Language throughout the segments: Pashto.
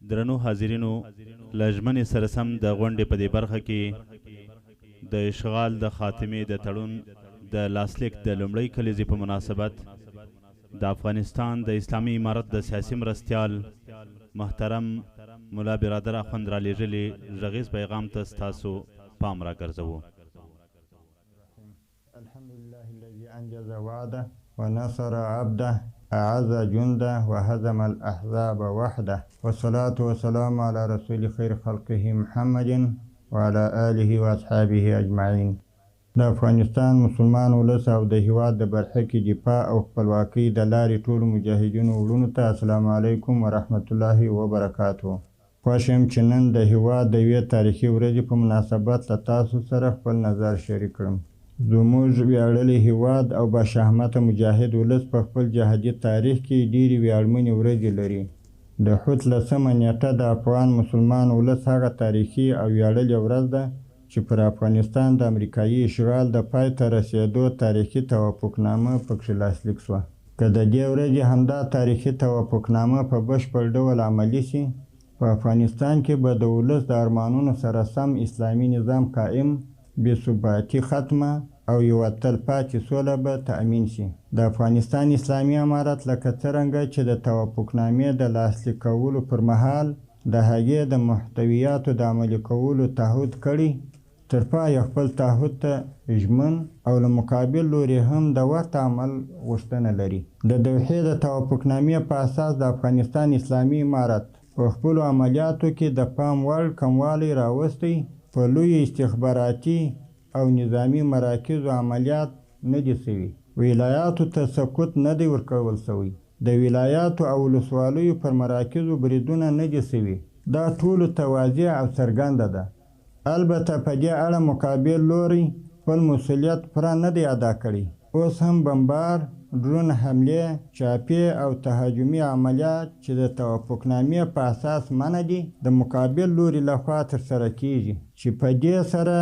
درنو حاضرینو، له ژمنې سره سم د غونډې په دې برخه کې د اشغال د خاتمې د تړون د لاسلیک د لومړۍ کلیزې په مناسبت د افغانستان د اسلامي امارت د سیاسي مرستیال محترم ملا برادر اخوند را لیږلي غږیز پیغام ته ستاسو پام راګرځوو. الحمدلله الذي انجز وعده ونصر عبده اعز جنده وهزم الاحزاب وحده والصلاه والسلام على رسول خير خلقه محمد وعلى آله واصحابه اجمعین. د افغانستان مسلمان ولس او د هیواد د برخې دفاع او خپلواکۍ د لارې ټولو مجاهدینو وروڼو ته السلام علیکم ورحمت الله وبرکاته. خوښ یم چې نن د هیواد د یوې تاریخي ورځې په مناسبت له تاسو سره خپل نظر شریک کړم. زموږ ویاړلی هیواد او باشهامته مجاهد ولس په خپل جهادي تاریخ کې ډېرې ویاړمنې ورځې لري. د حوت 10 نیټه د افغان مسلمان ولس هغه تاریخي او ویاړلې ورځ ده چې پر افغانستان د امریکایي اشغال د پای ته رسېدو تاریخي توافقنامه پکښې لاسلیک شوه. که د دې ورځې همدا تاریخي توافقنامه په بشپړ ډول عملي شي، په افغانستان کې به د ولس د ارمانونو سره سم اسلامي نظام قائم، بې ثباتي ختمه او یوه تلپاتې سوله به تأمین شي. د افغانستان اسلامي امارت لکه څرنګه چې د توافقنامې د لاسلیک کولو پر مهال د هغې د محتویاتو د عملي کولو تعهد کړی، تر پایه خپل تعهد ته ژمن او له مقابل لوري هم د ورته عمل غوښتنه لري. د دوحې د توافقنامې په اساس د افغانستان اسلامي امارت په خپلو عملیاتو کې د پام وړ کموالی راوستی، په لویو استخباراتي او نظامي مراکزو عملیات نه دي شوي. ولایاتو ته سقوط نه دی ورکول شوی. د ولایاتو او ولسوالیو پر مراکزو بریدونه نه دي شوي. دا ټولو ته واضح او څرګنده ده. البته په دې اړه مقابل لوری خپل مسؤلیت پوره نه دی ادا کړی. اوس هم بمبار، ډرون حملې، چاپي او تهاجمي عملیات چې د توافقنامې په اساس منع دي د مقابل لوري لخوا ترسره کیږي، چې په دې سره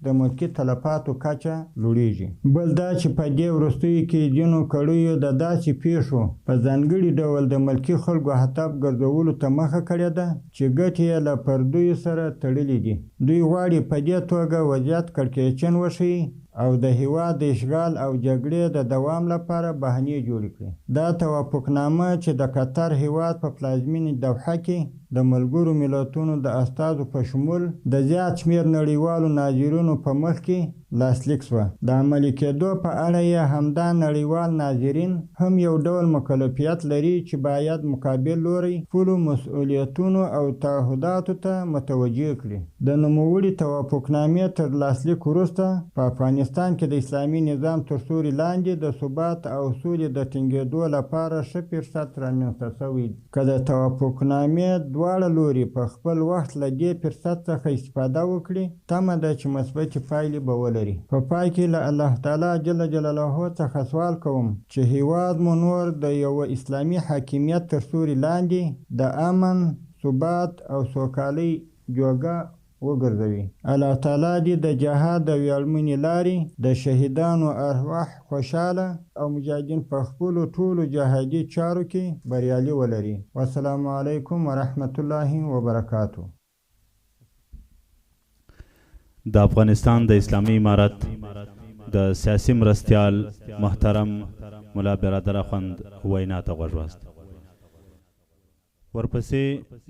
د ملکي تلفاتو کچه لوړیږي. بل دا چې په دې وروستیو کې ځینو کړیو د داسې پیښو په ځانګړي ډول د ملکي خلکو هدف ګرځولو ته مخه کړې ده چې ګټې یې له پردیو سره تړلې دي. دوی غواړي په دې توګه وضعیت کړکېچن وښیي او د هیواد د اشغال او جګړې د دوام لپاره بهانې جوړې کړي. دا توافقنامه چې د قطر هیواد په پلازمینې دوحه کې د ملګرو ملتونو د استازو په شمول د زیات شمېر نړیوالو ناظرینو په مخ کې لاسلیک شوه. د عملي کېدو په اړه یې همدا نړیوال ناظرین هم یو ډول مکلفیت لري چې باید مقابل لوری خپلو مسؤلیتونو او تعهداتو ته متوجه کړي. د نوموړي توافقنامې تر لاسلیک وروسته په افغانستان کې د اسلامي نظام تر سیوري لاندې د ثبات او سولې د ټینګېدو لپاره ښه فرصت رامنځته شوی. که د توافقنامې دواړه لوري په خپل وخت له دې فرصت څخه استفاده وکړي، تمه ده چې مثبتې پایلې به ولري. په پای کې له الله تعالی جل جلاله څخه سوال کوم چې هیواد مو نور د یوه اسلامي حاکمیت تر سیوري لاندې د امن، ثبات او سوکالۍ جوګه وګرځوي. الله تعالی دې د جهاد د ویاړمنې لارې د شهیدانو ارواح خوشحاله او مجاهدین په خپلو ټولو جهادي چارو کې بریالي ولري. والسلام علیکم ورحمت الله وبرکاته. د افغانستان د اسلامي امارت د سیاسي مرستیال محترم ملا برادر اخوند وینا ته غوږ واست. ورپسې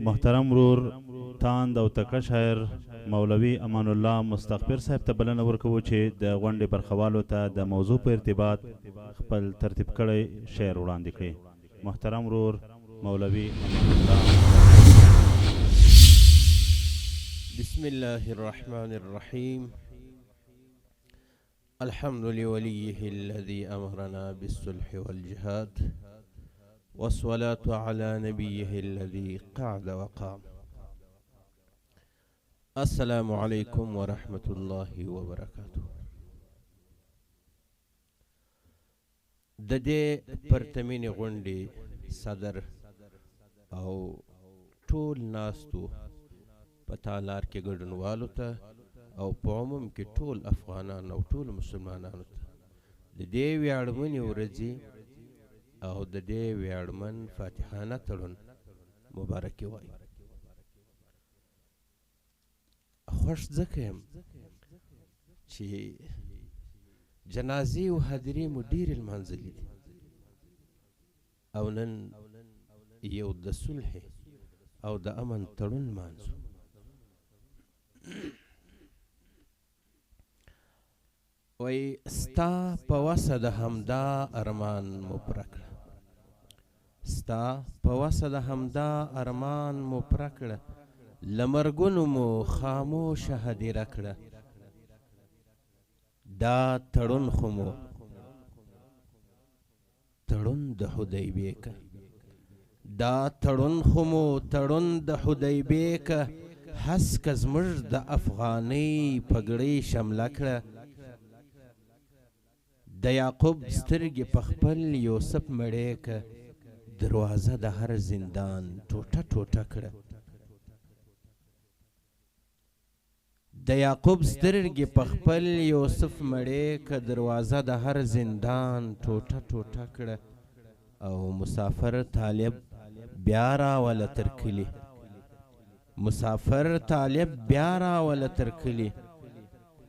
محترم ورور تاند او تکړه شاعر مولوي امان الله مستغفر صاحب ته بلنه ورکوو چې د غونډې برخوالو ته د موضوع په ارتباط خپل ترتیب کړی شعر وړاندې کړي. محترم ورور مولوي امان الله. بسم الله الرحمن الرحيم. الحمد لوليه الذي أمرنا بالصلح والجهاد، والصلاة على نبيه الذي قعد وقام. السلام عليكم ورحمة الله وبركاته. د دې پرتمینې غونډې صدر او ټول ناستو په تالار کې ګډونوالو ته او په عموم کې ټول افغانان او ټول مسلمانانو ته د دې ویاړمنې ورځې او د دې ویاړمن فاتحانه تړون مبارکي وایي. خوښ ځکه یم چې جنازې او هدیرې مو ډېرې لمانځلي دي او نن یو د صلح او د امن تړون لمانځو. وایي ستا په وسه د همدا ارمان مو پوره کړه، ستا په وسه د همدا ارمان مو پوره کړه، له مرګونو مو خاموشه هدیره کړه. دا تړون خو مو تړون د حدیبیې که، دا تړون خو مو تړون د حدیبیې که، هسکه زموږ د افغانۍ پګړۍ شمله کړه. د یعقوب سترګې په خپل یوسف مړې که، دروازه د هر زندان ټوټه ټوټه کړه. د یعقوب سترګې په خپل یوسف مړې که، دروازه د هر زندان ټوټه ټوټه کړه. او مسافر طالب بیا راوله تر کلي، مسافر طالب بیا راوله تر کلي،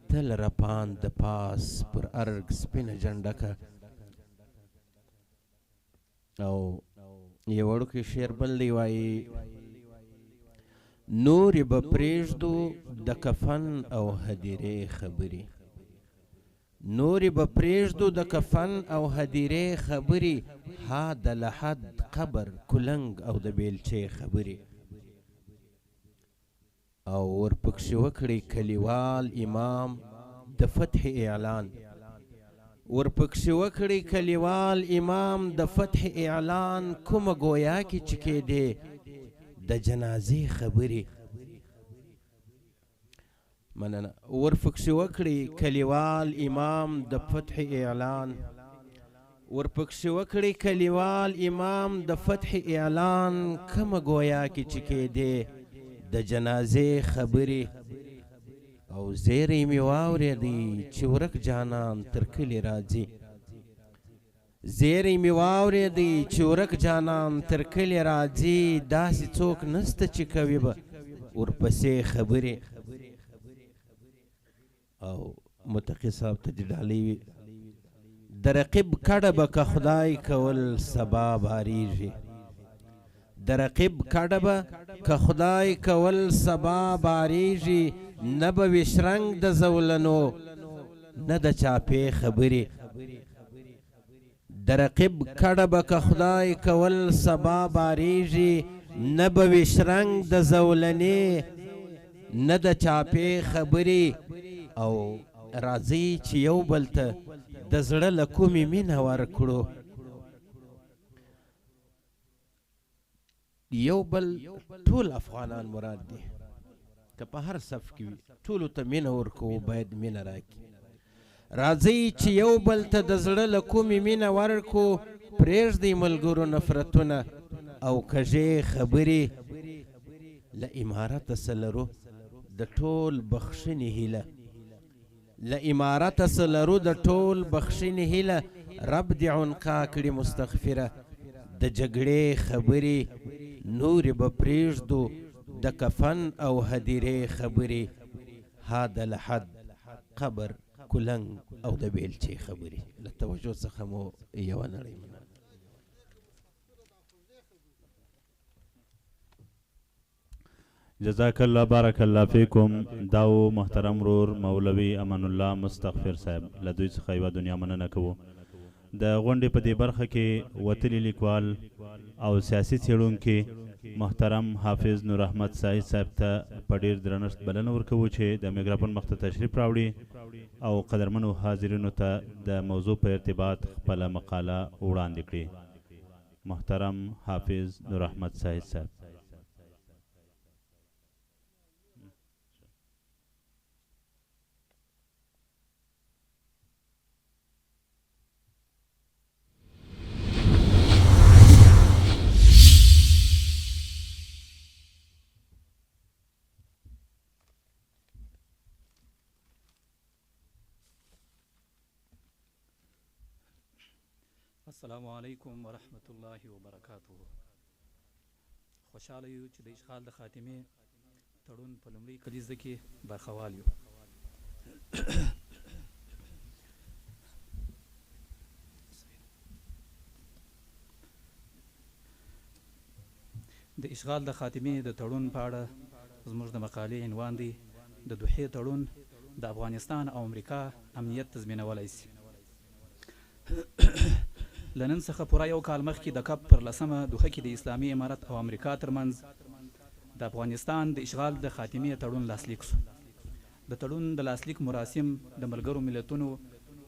تل رپان د پاس پر ارګ سپینه جنډکه. او یو وړوکی شعر بل دی وایي نورې به پرېږدو د کفن او هدیرې خبرې، نورې به پرېږدو د کفن او هدیرې خبرې، ها د لحد قبر کلنګ او د بیلچې خبرې. او ورپکښې وکړئ کلیوال امام د فتح اعلان، ورپکښې وکړئ کلیوال امام د فتح اعلان، کومه ګویا کې چې کېدې د جنازې خبرې. مننه. ورپکښې وکړئ کلیوال امام د فتح اعلان، ورپکښې وکړئ کلیوال امام د فتح اعلان، کومه ګویا کې چې کېدې د جنازې خبرې. او زیری مې واورېدی چې ورک جانان تر کلي راځي، زیری مې واورېدی چې ورک جانان تر کلي راځي، داسې څوک نسته چې کوي به ورپسې خبرې. او متقي صاحب ته دې ډالۍ وي د رقیب کډه به که خدای کول سبا باریږي، د رقیب کډه به که خدای کول سبا باریږي، نه به وي شرنګ د زولنو نه د چاپې خبرې. د رقیب کډه به که خدای کول سبا باریږي، نه به وي شرنګ د زولنې نه د چاپې خبرې. او راځئ چې یو بل ته د زړه له کومې مینه ورکړو، یو بل ټول افغانان مراد دي که په هر صف کې وي، ټولو ته مینه ورکوو، باید مینه راکړي. راځئ چې یو بل ته د زړه له کومې مینه ورکړو، پرېږدئ ملګرو نفرتونه او کږې خبرې. له امارته څه لرو د ټول بخښنې هیله، له امارته څه لرو د ټول بخښنې هیله، رب دې عنقا کړي مستغفره د جګړې خبرې. نورې به پرېږدو د کفن او هدیرې خبرې، ها د لحد قبر کلنګ او د بیلچې خبرې. له توجه څخه مو یوه نړۍ مننه. جزاک الله بارک الله فیکم. داو محترم رور مولوی امان الله مستغفر صاحب، له دوی څخه یوه دنیا مننه کوو. د غونډې په دې برخه کې وتلي لیکوال او سیاسي څېړونکي محترم حافظ نور احمد سعید صاحب ته په ډېر درنښت بلنه ورکوو چې د میکروفون مخ ته تشریف راوړي او قدرمنو حاضرینو ته د موضوع په ارتباط خپله مقاله وړاندې کړي. محترم حافظ نور احمد سعید صاحب. السلام علیکم ورحمت الله وبرکاته. خوشحاله یو چې د اشغال د خاتمې تړون په لومړي کلیزه کې برخوال یو. د اشغال د خاتمې د تړون په اړه زموږ د مقالې عنوان دی د دوحې تړون د افغانستان او امریکا امنیت تضمینولی شي. له نن څخه پوره یو کال مخکې د کب پر 10مه دوحه کې د اسلامي امارت او امریکا ترمنځ د افغانستان د اشغال د خاتمې تړون لاسلیک شو. د تړون د لاسلیک مراسم د ملګرو ملتونو،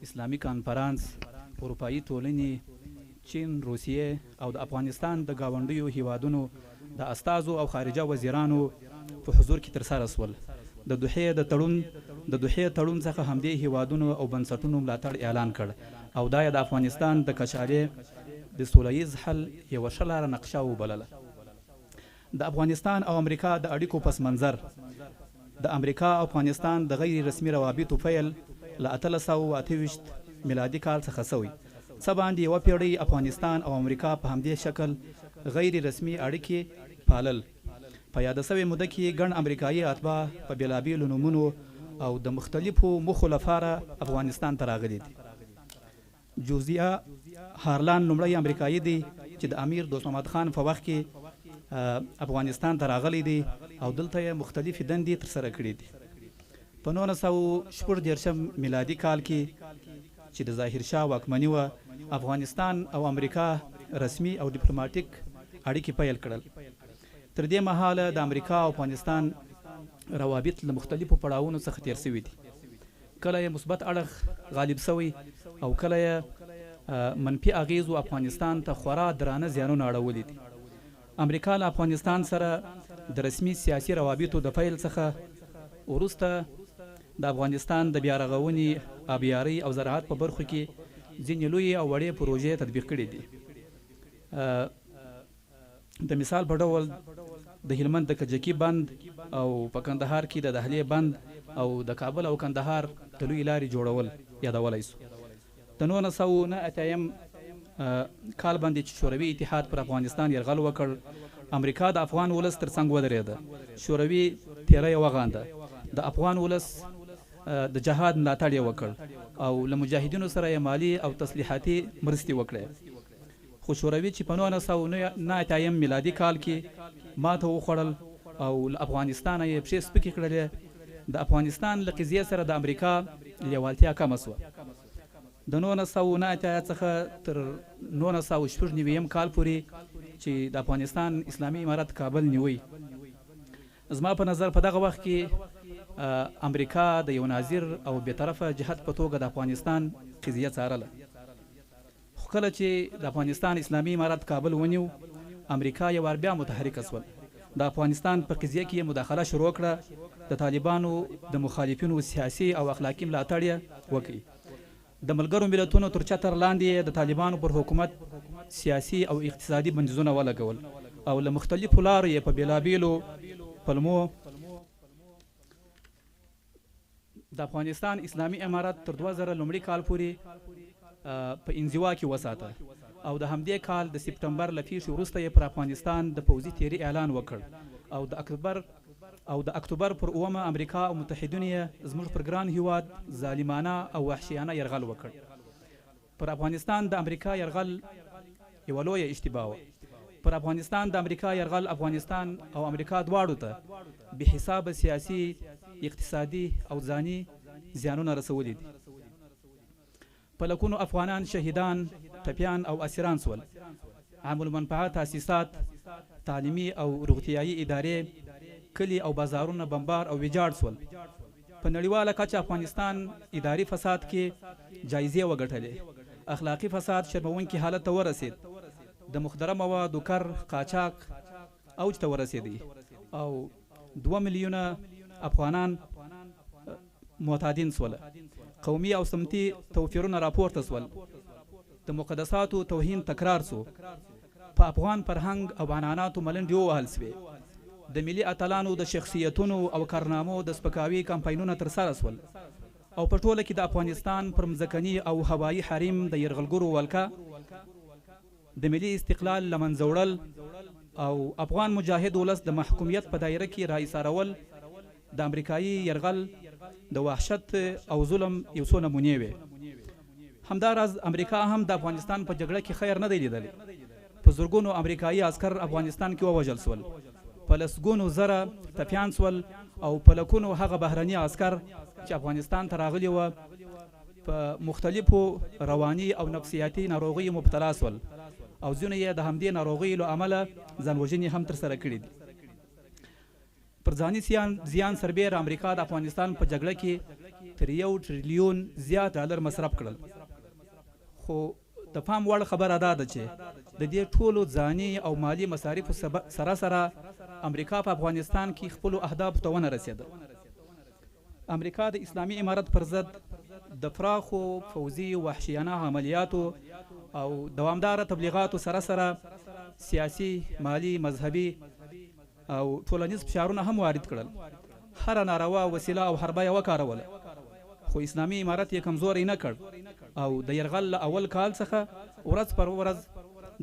اسلامي کانفرانس، اروپایي ټولنې، چین، روسیې او د افغانستان د ګاونډیو هیوادونو د استازو او خارجه وزیرانو په حضور کې ترسره شول. د دوحې تړون څخه همدې هیوادونو او بنسټونو ملاتړ اعلان کړ او دا د افغانستان د کچالې د سوله ییز حل یوه ښه لاره نقشه وبلله. د افغانستان او امریکا د اړیکو پس منظر د امریکا او افغانستان د غیر رسمي روابطو پیل له 1828 میلادي کال څخه شوی. څه باندې یوه پیړۍ افغانستان او امریکا په همدې شکل غیر رسمي اړیکې پالل. په یاده شوې موده کې ګڼ امریکایي اتباع په بېلابېلو نومونو او د مختلفو موخو لپاره افغانستان ته راغلي دي. جوزیا هارلان لومړی امریکایي دی چې د امیر دوست محمد خان په وخت کې افغانستان ته راغلی دی او دلته یې مختلفې دندې ترسره کړي دي. په 1946 میلادي کال کې چې د ظاهرشاه واکمني وه، افغانستان او امریکا رسمي او ډیپلوماټیک اړیکې پیل کړل. تر دې مهاله د امریکا او افغانستان روابط له مختلفو پړاوونو څخه تیر شوي دي. کله یې مثبت اړخ غالب شوی او کله یې منفي اغیزو افغانستان ته خورا درانه زیانونه اړولي دي. امریکا له افغانستان سره د رسمي سیاسي روابطو د پیل څخه وروسته د افغانستان د بیارغونې، آبیارۍ او زراعت په برخو کې ځینې لویې او وړې پروژې تطبیق کړي دي. د مثال په ډول د هلمند د کجکي بند او په کندهار کې د دهلې بند او د کابل او کندهار د لویې لارې جوړول یادولی سو. د 1989 کال باندې چې شوروي اتحاد پر افغانستان یرغل وکړ، امریکا د افغان ولس ترڅنګ ودرېده. شوروي تیره یې وغانده. د افغان ولس د جهاد ملاتړ یې وکړ او له مجاهدینو سره یې مالی او تسلیحاتي مرستې وکړې. خو شوروي چې په 1989 میلادي کال کې ماته وخوړل او له افغانستانه یې پښې سپکې کړلې، د افغانستان له قضیې سره د امریکا لیوالتیا کمه سوه. د 1989 څخه تر 1996 کال پورې چې د افغانستان اسلامي امارت کابل نیوی، زما په نظر په دغه وخت کې امریکا د یو ناظر او بېطرفه جهت په توګه د افغانستان قضیه څارله. خو کله چې د افغانستان اسلامي امارت کابل ونیو، امریکا یو وار بیا متحرکه شول. د افغانستان په قضیه کې مداخله شروع کړه. د طالبانو د مخالفینو سیاسي او اخلاقي ملاتړ یې وکړي. د ملګرو ملتونو تر چتر لاندې د طالبانو پر حکومت سیاسي او اقتصادي بندیزونه ولګول او له مختلفو لارو یې په بېلابېلو پلمو د افغانستان اسلامي امارت تر 2000 لومړي کال پورې په انزوا کې وساته او د همدې کال د سپټمبر له پیښې وروسته یې پر افغانستان د پوځي تیري اعلان وکړ او د اکتوبر پر 9 امریکا او متحدینو یې زموږ پر ګران هیواد ظالمانه او وحشیانه یرغل وکړ. پر افغانستان د امریکا یرغل یوه لویه اشتباه وه. پر افغانستان د امریکا یرغل افغانستان او امریکا دواړو ته بې حسابه سیاسي، اقتصادي او ځاني زیانونه رسولي دي. په لکونو افغانان شهیدان، ټپیان او اسیران سول. عام المنفعه تاسیسات، تعلیمي او روغتیایي ادارې، کلي او بازارونه بمبار او ویجاړ سول. په نړیواله کچه افغانستان اداري فساد کې جایزې وګټلې. اخلاقي فساد شرموونکي حالت ته ورسید. د مخدره موادو کر قاچاق اوج ته ورسېدی او 2 میلیونه افغانان معتادین سوله. قومي او سمتي توپیرونه راپورته سول. د مقدساتو توهین تکرار سو. په افغان فرهنګ او عنعناتو ملنډې ووهل سوې. د ملي اتلانو د شخصیتونو او کارنامو د سپکاوي کمپاینونه ترسره سول او په ټوله کې د افغانستان پر مځکني او هوایي حریم د یرغلګرو ولکه د ملي استقلال له منځه وړل او افغان مجاهد ولس د محکومیت په دایره کې را ایسارول د امریکایي یرغل د وحشت او ظلم یو څو نمونې وې. همداراز امریکا هم د افغانستان په جګړه کې خیر نه دی لیدلی. په زرګونو امریکایي عسکر افغانستان کې ووژل سول، په لسګونو زره ټپیان سول او په لکونو هغه بهرني عسکر چې افغانستان ته راغلي وه په مختلفو رواني او نفسیاتي ناروغیو مبتلا سول او ځینې یې د همدې ناروغیو له امله ځانوژنې هم ترسره کړي دي. پر ځاني زیان سربیره امریکا د افغانستان په جګړه کې تر 1 ټریلیون زیات ډالر مصرف کړل. خو د پام وړ خبره دا ده چې د دې ټولو ځاني او مالی مصارفو سره سره امریکا په افغانستان کې خپلو اهدافو ته ونه رسېده. امریکا د اسلامي امارت پر ضد د پراخو فوزي وحشیانه عملیاتو او دوامداره تبلیغاتو سره سره سیاسي، مالی، مذهبي او ټولنیز فشارونه هم وارد کړل. هره ناروا وسیله او حربه یې وکاروله، خو اسلامي امارت یې کمزوری نه کړ او د یرغل له اول کال څخه ورځ پر ورځ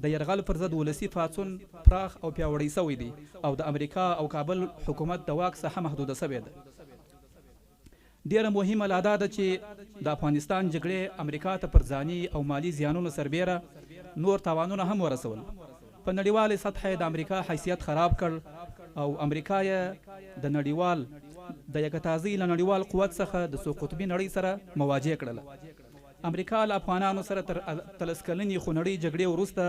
د یرغل پر ضد ولسي پاڅون پراخ او پیاوړی سوی دی او د امریکا او کابل حکومت د واک څخه محدوده سوی ده. ډیره مهمه لا دا ده چې د افغانستان جګړې امریکا ته پر ځاني او مالی زیانونو سربیره نور تاوانونه هم ورسول. په نړیوالې سطحه د امریکا حیثیت خراب کړ او امریکا یې د نړیوال د یکتازي له نړیوال قوت څخه د څو قطبي نړۍ سره مواجه کړله. امریکا له افغانانو سره تر 30 کلنې خونړۍ جګړې وروسته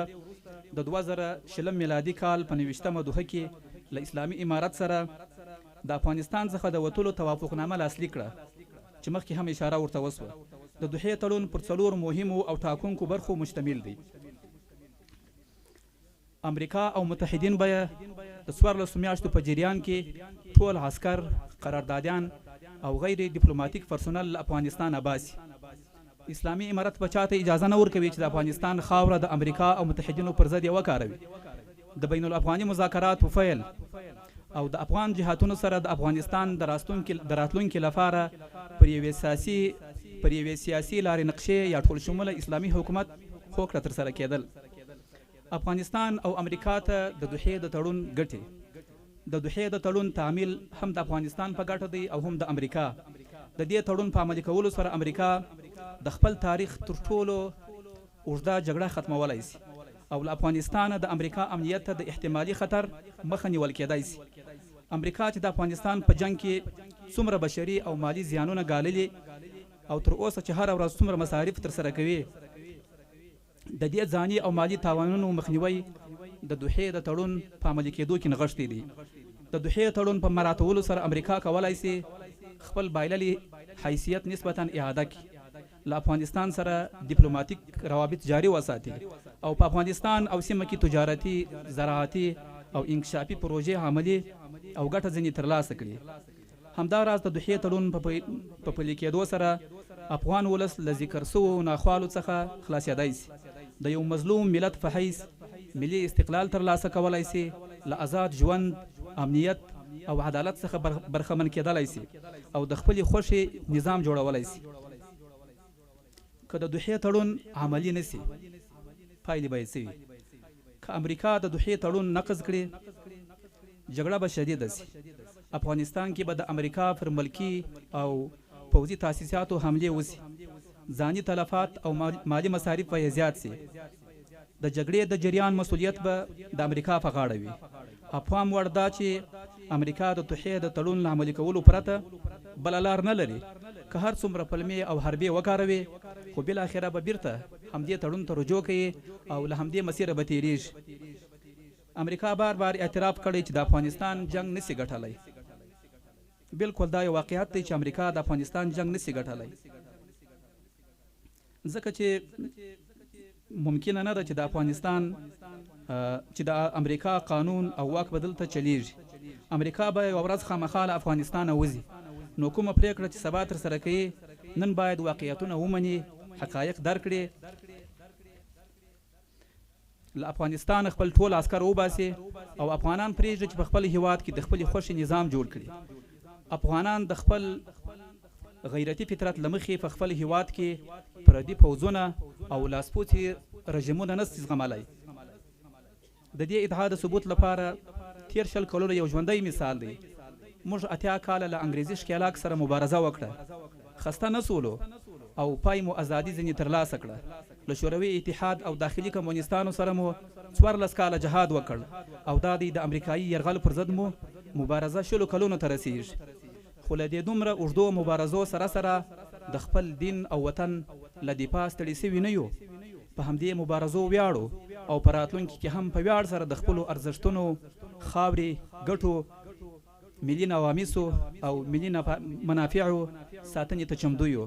د 2020 میلادي کال په 29مه دوحه کې له اسلامي امارت سره د افغانستان څخه د وتلو توافقنامه لاسلیک کړه چې مخکې هم اشاره ورته وسوه. د دوحې تړون پر 4 مهمو او ټاکونکو برخو مشتمل دی. امریکا او متحدین به د 14 میاشتو په جریان کې ټول عسکر، قراردادیان او غیر ډیپلوماټیک پرسونل له افغانستان باسي. اسلامي امارت به چاته اجازه نه ورکوي چې د افغانستان خاوره د امریکا او متحدینو پر ضد یې وکاروي. د بین الافغاني مذاکراتو فعل او د افغان جهاتونو سره د افغانستان د راتلونکي لپاره پر یوې سیاسي لارې نقشې یا ټول شموله اسلامي حکومت هوکړه ترسره کېدل. افغانستان او امریکا ته د دوحې د تړون ګټې. د دوحې د تړون تعمیل هم د افغانستان په ګټه دی او هم د امریکا. د دې تړون په عملي کولو سره امریکا د خپل تاریخ تر ټولو اوږده جګړه ختمولی شي او له افغانستان د امریکا امنیت ته د احتمالي خطر مخه نیول کېدای شي. امریکا چې د افغانستان په جنگ کې څومره بشري او مالی زیانونه ګاللي او تر اوسه چې هر ورځ څومره مصارف ترسره کوي، د دې ځاني او مالی تاوانونو مخنیوی د دوحې د تړون په عملي کېدو کې نغښتی دی. د دوحې تړون په مراعاتولو سره امریکا کولی شي خپل بایللي حیثیت نسبتا اعاده کړي، له افغانستان سره ډیپلوماټیک روابط جاري وساتي او په افغانستان او سیمه کې تجارتي، زراعتي او انکشافي پروژې عملي او ګټه ځینې ترلاسه کړي. همداراز د دوحې تړون په پلي کېدو سره افغان ولس له ذکر سوو ناخوالو څخه خلاصېدای شي، د یو مظلوم ملت په حیث ملي استقلال ترلاسه کولی شي، له آزاد ژوند، امنیت او عدالت څخه برخمن کېدلی شي او د خپلې خوښې نظام جوړولی شي. که د دوحې تړون عملي نشي، پایلې به یې څه وي؟ که امریکا د دوحې تړون نقض کړي، جګړه به شدیده شي. افغانستان کې به د امریکا پر ملکی او پوځي تاسیساتو حملې وشي، ځاني تلفات او مالی مصارف به یې زیات شي. د جګړې د جریان مسؤلیت به د امریکا په غاړه وي. افهام وړ دا چې امریکا د دوحې د تړون له عملي کولو پرته بله لار نه لري. که هر څومره پلمې او حربې وکاروي، خو بالاخره به بیرته همدې تړون ته رجوع کوي او له همدې مسیره به تیریږي. امریکا بار بار اعتراف کړی چې د افغانستان جنگ نسی ګټلی. بالکل دا یو واقعیت دی چې امریکا د افغانستان جنگ نسی ګټلی، ځکه چې ممکنه نه ده چې د افغانستان چې د امریکا قانون او واک بدل ته چلیږي. امریکا به یوه ورځ خامخا له افغانستانه وځي، نو کومه پریکړه چې سبا ترسره کوي، نن باید واقعیتونه ومني، حقایق درک کړي، له افغانستان خپل ټول عسکر وباسي او افغانان پرېږدي چې په خپل هیواد کې د خپلې خوښې نظام جوړ کړي. افغانان د خپل غیرتي فطرت له مخې په خپل هیواد کې پردي پوځونه او لاسپوڅي رژیمونه نشي زغملی. د دې ادعا د ثبوت لپاره تیر 20 کلونو یو ژوندی مثال دی. موږ 80 کاله له انګریزي ښکېلاک سره مبارزه وکړه، خسته نه سولو او پای مو ازادي ځینې ترلاسه کړه. له شوروي اتحاد او داخلي کمونیستانو سره مو 14 کاله جهاد وکړ او دا دی د امریکایي یرغل پر ضد مو مبارزه 20 کلونو ته رسیږي. خو له دې دومره اوږدو مبارزو سره سره د خپل دین او وطن له دفاع ستړي سوي نه یو. په همدې مبارزو ویاړو او په راتلونکي کې هم په ویاړ سره د خپلو ارزښتونو، خاورې، ګټو، ملي نواميسو او ملي منافعو ساتنې ته چمتو یو.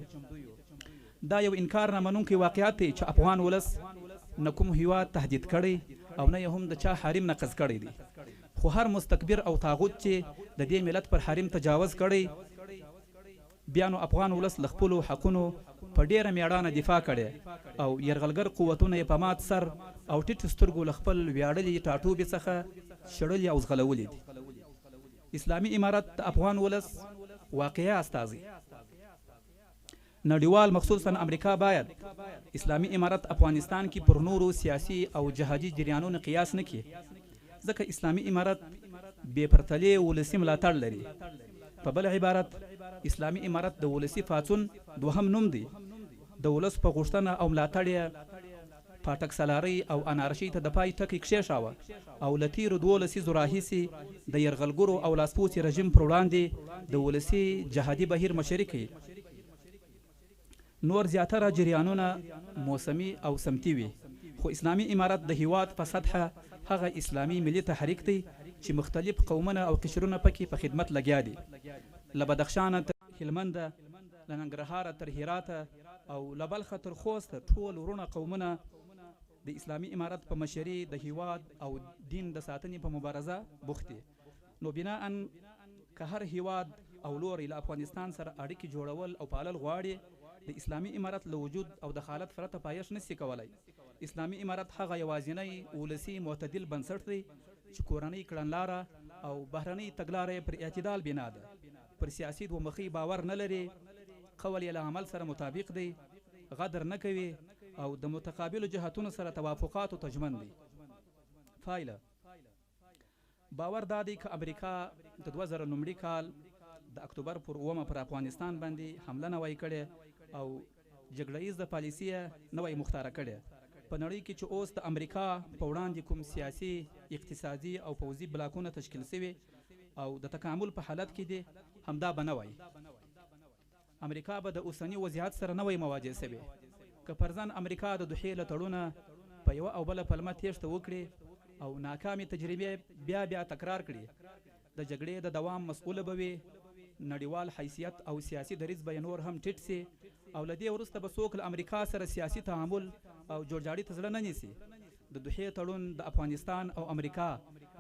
دا یو انکار نه منونکی واقعیت دی چې افغان ولس نه کوم هیواد تهدید کړی او نه یې هم د چا حریم نقض کړی دی. خو هر مستکبر او طاغوت چې د دې ملت پر حریم تجاوز کړی، بیا نو افغان ولس له خپلو حقونو په ډیره میړانه دفاع کړی او یرغلګر قوتونه یې په مات سر او ټیټ سترګو له خپل ویاړلي ټاټوبې څخه شړلي او ځغلولي دي. اسلامي امارت د افغان ولس واقعي استازی نړیوال خصوصا امریکا باید اسلامي امارت افغانستان کې پر نورو سیاسي او جهادي جریانونو قیاس نه کړي، ځکه اسلامي امارت بې پرتلې ولسي ملاتړ لري. په بل عبارت اسلامي امارت د ولسي پاڅون دوهم نوم دی. د ولس په غوښتنه او ملاتړ یې پاټک سلاري او انارشي ته د پای ټکی کښېښاوه او له تیرو 2 لسیزو راهیسې د یرغلګرو او لاسپوڅي رژیم پر وړاندې د ولسي جهادي بهیر مشري کوي. نور زیاتره جریانونه موسمي او سمتي وي، خو اسلامي امارت د هیواد په سطحه هغه اسلامي ملي تحریک دی چې مختلف قومونه او قشرونه پکې په خدمت لګیا دي. له بدخشانه تر هلمنده، له ننګرهاره تر هراته او له بلخه تر خوست ټول ورونه قومونه د اسلامي امارت په مشري د هیواد او دین د ساتنې په مبارزه بوخت دي. نو بناء که هر هیواد او لوري له افغانستان سره اړیکې جوړول او پالل غواړي، د اسلامي امارت له وجود او دخالت پرته پایښت نشي کولای. اسلامي امارت هغه یوازینی ولسي معتدل بنسټ دی چې کورنۍ کړنلاره او بهرنۍ تګلاره پر اعتدال بنا ده، پر سیاسي دومخي باور نه لري، قول یې له عمل سره مطابق دی، غدر نه کوي او د متقابلو جهتونو سره توافقاتو ته ژمن دی. فایله باور دا دی که امریکا د 2000 لومړي کال د اکتوبر پر 9 پر افغانستان باندې حمله نوی کړې او جګړه ییز د پالیسي نوی مختاره کړې. په نړۍ کې چې اوس د امریکا په وړاندې کوم سیاسي، اقتصادي او پوځي بلاکونه تشکیل شوي او د تکامل په حالت کې دي، همدا به نه وای. امریکا به د اوسني وضعیت سره نه وای مواجه شوې که فرضاً امریکا د دوحې له تړونه په یوه او بله پلمه تیښته وکړي او ناکامې تجربې بیا تکرار کړي. د جګړې د دوام مسؤله به وي، نړیوال حیثیت او سیاسي دریځ به نور هم ټیټ سي او له دې وروسته به څوک له امریکا سره سیاسي تعامل او جوړجاړي ته زړه نه نیسي. د دوحې تړون د افغانستان او امریکا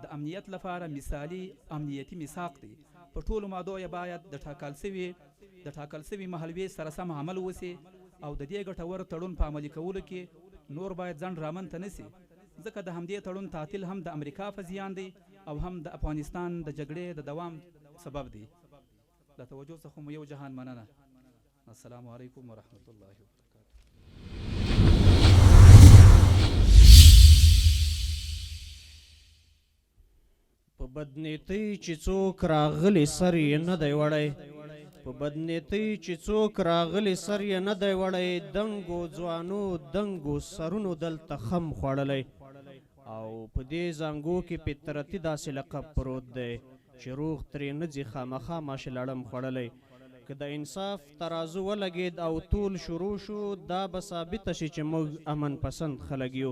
د امنیت لپاره مثالي امنیتي میثاق دی. په ټولو مادو یې باید د ټاکل سوي مهالویش سره سم عمل وسي او د دې ګټور تړون په عملي کولو کې نور باید ځنډ رامنځته نه سي، ځکه د همدې تړون تعطیل هم د امریکا په زیان دی او هم د افغانستان د جګړې د دوام سبب دی. له توجه څخه مو یو جهان مننه. السلام علیکم ورحمۃ الله وبرکاتہ. په بدنیتۍ چې څوک راغلی سر یې نه دی وړی، په بدنیتۍ چې څوک راغلی سر یې نه دی وړی، دنګو ځوانو دنګو سرونو دلته خم خوړلی او په دې زانګو کې فطرتي داسې لقب پروت دی چې روغ ترې نه ځي، خامخا ماشه لړم خوړلی. که د انصاف ترازو ولګید او طول شروع شو، دا به ثابته شي چې موږ امن پسند خلک یو.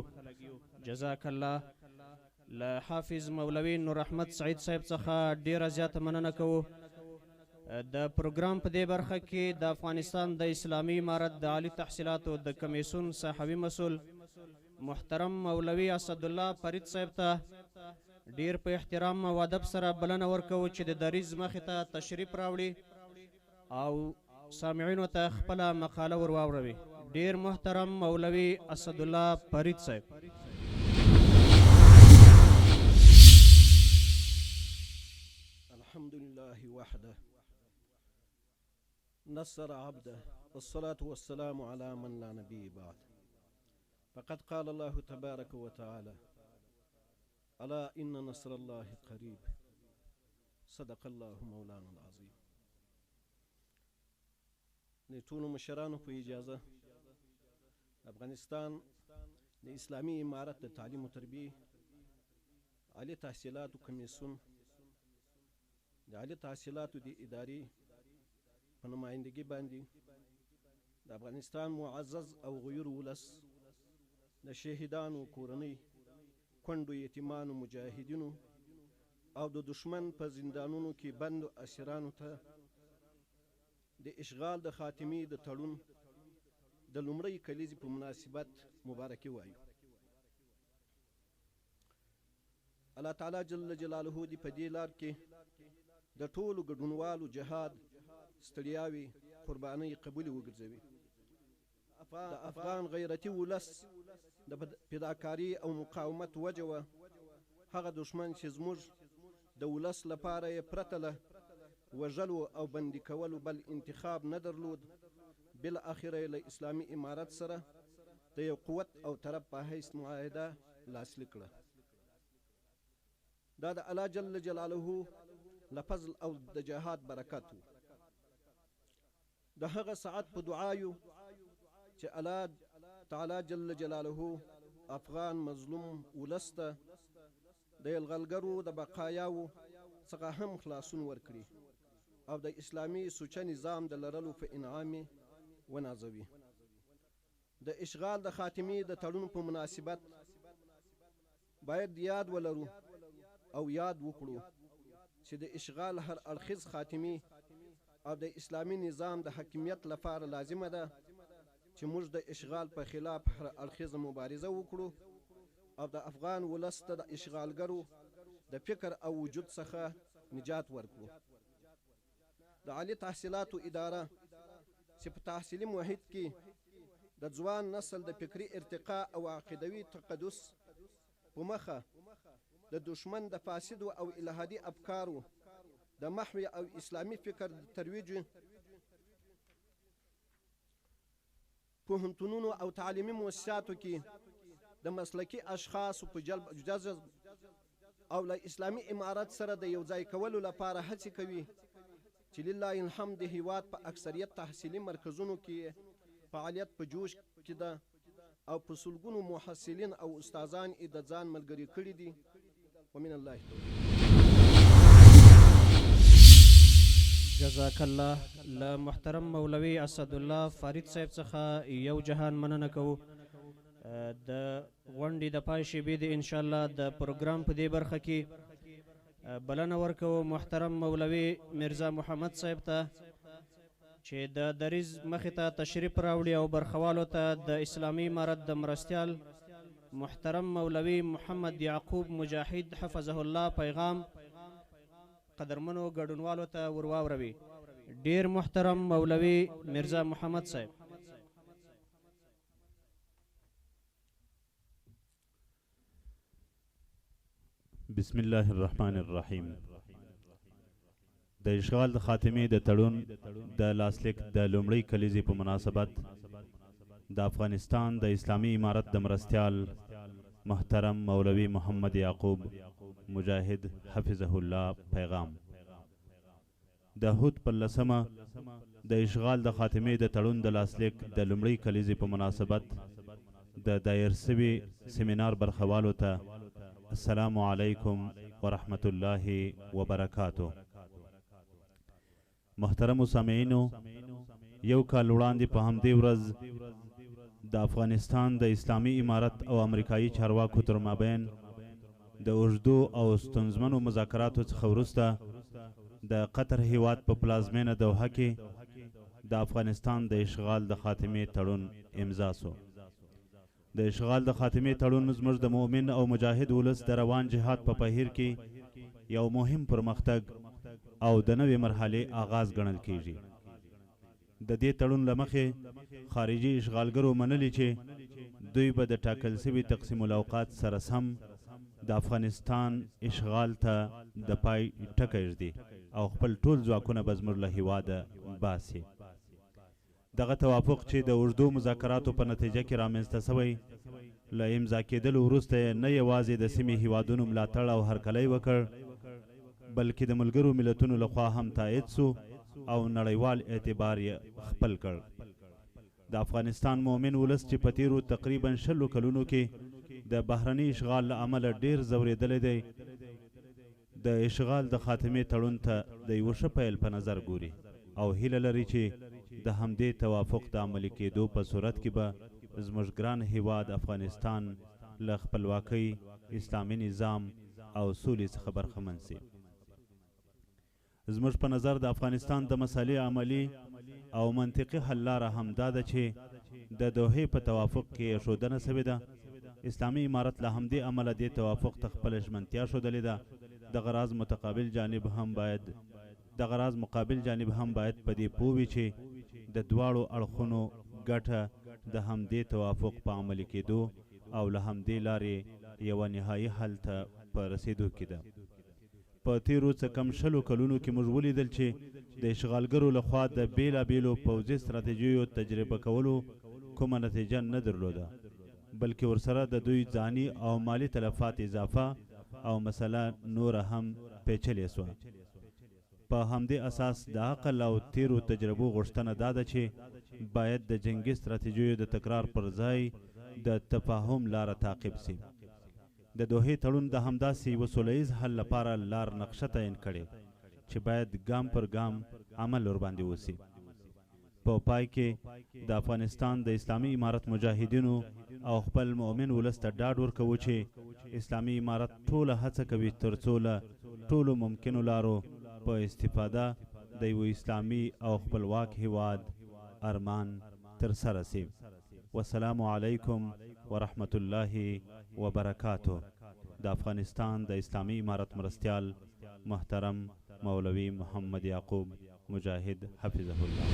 جزاک الله. له حافظ مولوي نور احمد سعید صاحب څخه ډیره زیاته مننه کوو. د پروګرام په دې برخه کې د افغانستان د اسلامي امارت د عالی تحصیلاتو د کمیسیون صحوي مسؤل محترم مولوي اسدالله فرید صاحب ته ډیر په احترام او ادب سره بلنه ورکوو چې د دریځ مخې ته تشریف راوړي او سامعینو ته خپله مقاله ور واوروي. ډیر محترم مولوي اسدالله فرید صاحب. الحمد لله وحده نصر عبده والصلاة والسلام على من لا نبي بعد. فقد قال الله تبارك وتعالى: الا ان نصر الله قریب صدق الله مولانا العظیم. د ټولو مشرانو په اجازه افغانستان د اسلامي امارت د تعلیم و تربیه عالی تحصیلاتو کمیسیون د عالی تحصیلاتو د ادارې په نمایندګي باندې د افغانستان معزز او غیور ولس د شهیدانو کورنۍ، کونډو یتیمانو، مجاهدینو او د دشمن په زندانونو کې بندو اسیرانو ته د اشغال د خاتمې د تړون د لومړۍ کلیزې په مناسبت مبارکي وایو. الله تعالی جل جلاله دې په دې لار کې د ټولو ګډونوالو جهاد، ستړیاوې، قربانۍ قبولې وګرځوي. د افغان غیرتي ولس د فداکاري او مقاومت وجه وه هغه دشمن چې زموږ د ولس لپاره یې پرته له وژلو او بندي کولو بل انتخاب نه درلود، بالاخره له اسلامي امارت سره د یو قوت او طرف په حیث معاهده لاسلیک کړه. دا د الله جل جلاله له فضل او د جهاد برکت و. د هغه ساعت په دعایو چې الله تعالی جل جلاله افغان مظلوم ولس ته د یلغلګرو د بقایاو څخه هم خلاصون ورکړي او د اسلامي سوچه نظام د لرلو په انعام ونازوي. د اشغال د خاتمې د تړون په مناسبت باید یاد ولرو او یاد وکړو چې د اشغال هر اړخیز خاتمې او د اسلامي نظام د حاکمیت لپاره لازمه ده چې موږ د اشغال په خلاف هر اړخیزه مبارزه وکړو او د افغان ولس ته د اشغالګرو د فکر او وجود څخه نجات ورکړو. د عالی تحصیلاتو اداره چې په تحصیلي محیط کې د ځوان نسل د فکري ارتقا او عقیدوي تقدس په مخه د دشمن د فاسدو او الهادي افکارو د محو او اسلامي فکر د ترویج پوهنتونونو او تعلیمي مؤسساتو کې د مسلکي اشخاصو په جذب او له اسلامي امارت سره د یوځای کولو لپاره هڅې کوي چې لله الحمد د هیواد په اکثریت تحصیلي مرکزونو کې فعالیت په جوش کې ده او په سلګونو محصلین او استادان یې د ځان ملګري کړي دي. ومن الله جزاک الله. له محترم مولوي اسد الله فرید صاحب څخه یو جهان مننه کوو. د غونډې د پای شیبې د انشاءالله د پروګرام په دې برخه کې بلنه ورکوو محترم مولوي میرزا محمد صاحب ته چې د دریز مخې ته تشریف راوړي او برخوالو ته د اسلامي امارت د مرستیال محترم مولوي محمد یعقوب مجاهد حفظه الله پیغام قدرمنو ګډونوالو ته ورواوروي. ډیر محترم مولوي میرزا محمد صاحب. بسم الله الرحمن الرحیم. د اشغال د خاتمې د تړون د لاسلیک د لومړۍ کلیزې په مناسبت د افغانستان د اسلامي امارت د مرستیال محترم مولوي محمد یعقوب مجاهد حفظه الله پیغام. د هود پر لسمه د اشغال د خاتمې د تړون د لاسلیک د لومړۍ کلیزې په مناسبت د دایر سوي سیمینار برخوالو ته السلام علیکم ورحمت الله وبرکاتو. محترم سامعینو، یو کال وړاندې په همدې ورځ د افغانستان د اسلامي امارت او امریکایي چارواکو تر مابین د اوږدو او ستونزمنو مذاکراتو څخه وروسته د قطر هیواد په پلازمینه دوحه کې د افغانستان د اشغال د خاتمې تړون امضا سو. د اشغال د خاتمې تړون زموږ د مؤمن او مجاهد ولس د روان جهاد په بهیر کې یو مهم پرمختګ او د نوې مرحلې آغاز ګڼل کیږي. د دې تړون له مخې خارجي اشغالګرو منلي چې دوی به د ټاکل شوي تقسیم الاوقات سره سم د افغانستان اشغال ته د پای ټکی ږدي او خپل ټول ځواکونه به زموږ له هیواده باسي. دغه توافق چې د اوږدو مذاکراتو په نتیجه کې رامنځته شوی له امضا کېدلو وروسته یې نه یوازې د سیمې هیوادونو ملاتړ او هرکلی وکړ بلکې د ملګرو ملتونو لخوا هم تایید سو او نړیوال اعتبار یې خپل کړ. د افغانستان مومن ولس چې په تیرو تقریبا 20 کلونو کې د بهرني اشغال له امله ډیر ځورېدلی دی، د اشغال د خاتمې تړون ته د یوه ښه پیل په نظر ګوري او هیله لري چې د همدې توافق د عملي کېدو په صورت کې به زموږ ګران هیواد افغانستان له خپلواکۍ، اسلامي نظام او سولې څخه برخمن سي. زموږ په نظر د افغانستان د مسالې عملي او منطقي حل لاره همدا ده چې د دوحې په توافق کې ښودنه سوې ده. اسلامي امارت له همدې عمله دې توافق ته خپله ژمنتیا ښودلې ده. دغه راز مقابل جانب هم باید په دې پوه وي چې د دواړو اړخونو ګټه د همدې توافق په عملي کېدو او له همدې لارې یوه نهایي حل ته په رسېدو کې ده. په تیرو څه کم 20 کلونو کې موږ ولیدل چې د اشغالګرو لخوا د بیلابیلو پوځي ستراتیژیو تجربه کولو کومه نتیجه نه درلوده، بلکې ورسره د دوی ځاني او مالی تلفات اضافه او مسله نوره هم پیچلې سوه. په همدې اساس د عقل او تیرو تجربو غوښتنه دا ده چې باید د جنګي ستراتیژیو د تکرار پر ځای د تفاهم لاره تعقیب سي. د دوحې تړون د همداسې یوه سوله ییز حل لپاره لار نقشه تعیین کړې چې باید ګام پر ګام عمل ورباندې وسي. په پای کې د افغانستان د اسلامي امارت مجاهدینو او خپل مؤمن ولس ته ډاډ ورکوو چې اسلامي امارت ټوله هڅه کوي ترڅو له ټولو ممکنو لارو په استفاده د یو اسلامي او خپلواک هیواد ارمان ترسره سي. والسلام علیکم ورحمت الله وبرکاته. د افغانستان د اسلامي امارت مرستیال محترم مولوی محمد یعقوب مجاهد حفظه الله.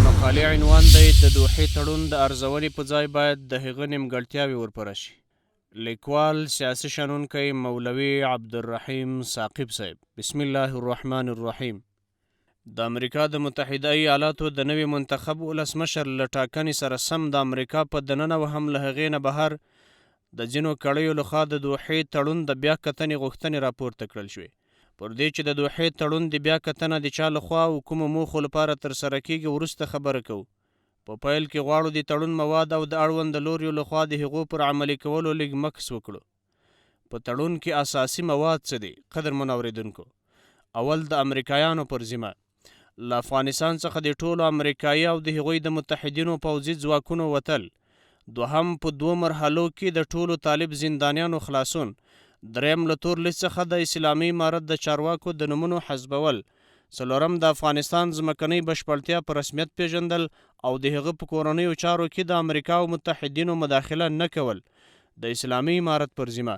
مقالې عنوان دی د دوحې تړون د ارزونې په ځای باید د هغه نیمګړتیاوې ورپوره شي. لیکوال سیاسي شنونکی مولوی عبدالرحیم ثاقب صاحب. بسم الله الرحمن الرحیم. د امریکا د متحده ایالاتو د نوي منتخب ولسمشر له ټاکنې سره سم د امریکا په دننه و هم له هغې نه بهر د ځینو کړیو لخوا د دوحې تړون د بیا کتنې غوښتنې راپورته کړل شوې. پر دې چې د دوحې تړون د بیا کتنه د چا لخوا او کومو موخو لپاره ترسره کیږي وروسته خبره کوو. په پیل کې غواړو د تړون مواد او د اړوند لوریو لخوا د هغو پر عملي کولو لږ مکس وکړو. په تړون کې اساسي مواد څه دي؟ قدرمنو اوریدونکو، اول د امریکایانو پر ذمه له افغانستان څخه د ټولو امریکایي او د هغوی د متحدینو پوځي ځواکونو وتل، دوهم په 2 مرحلو کې د ټولو طالب زندانیانو خلاصون، دریم له تور لیست څخه د اسلامي امارت د چارواکو د نومونو حذفول، څلورم د افغانستان ځمکنۍ بشپړتیا په رسمیت پیژندل او د هغه په کورنیو چارو کې د امریکا او متحدینو مداخله نه کول. د اسلامي امارت پر ذمه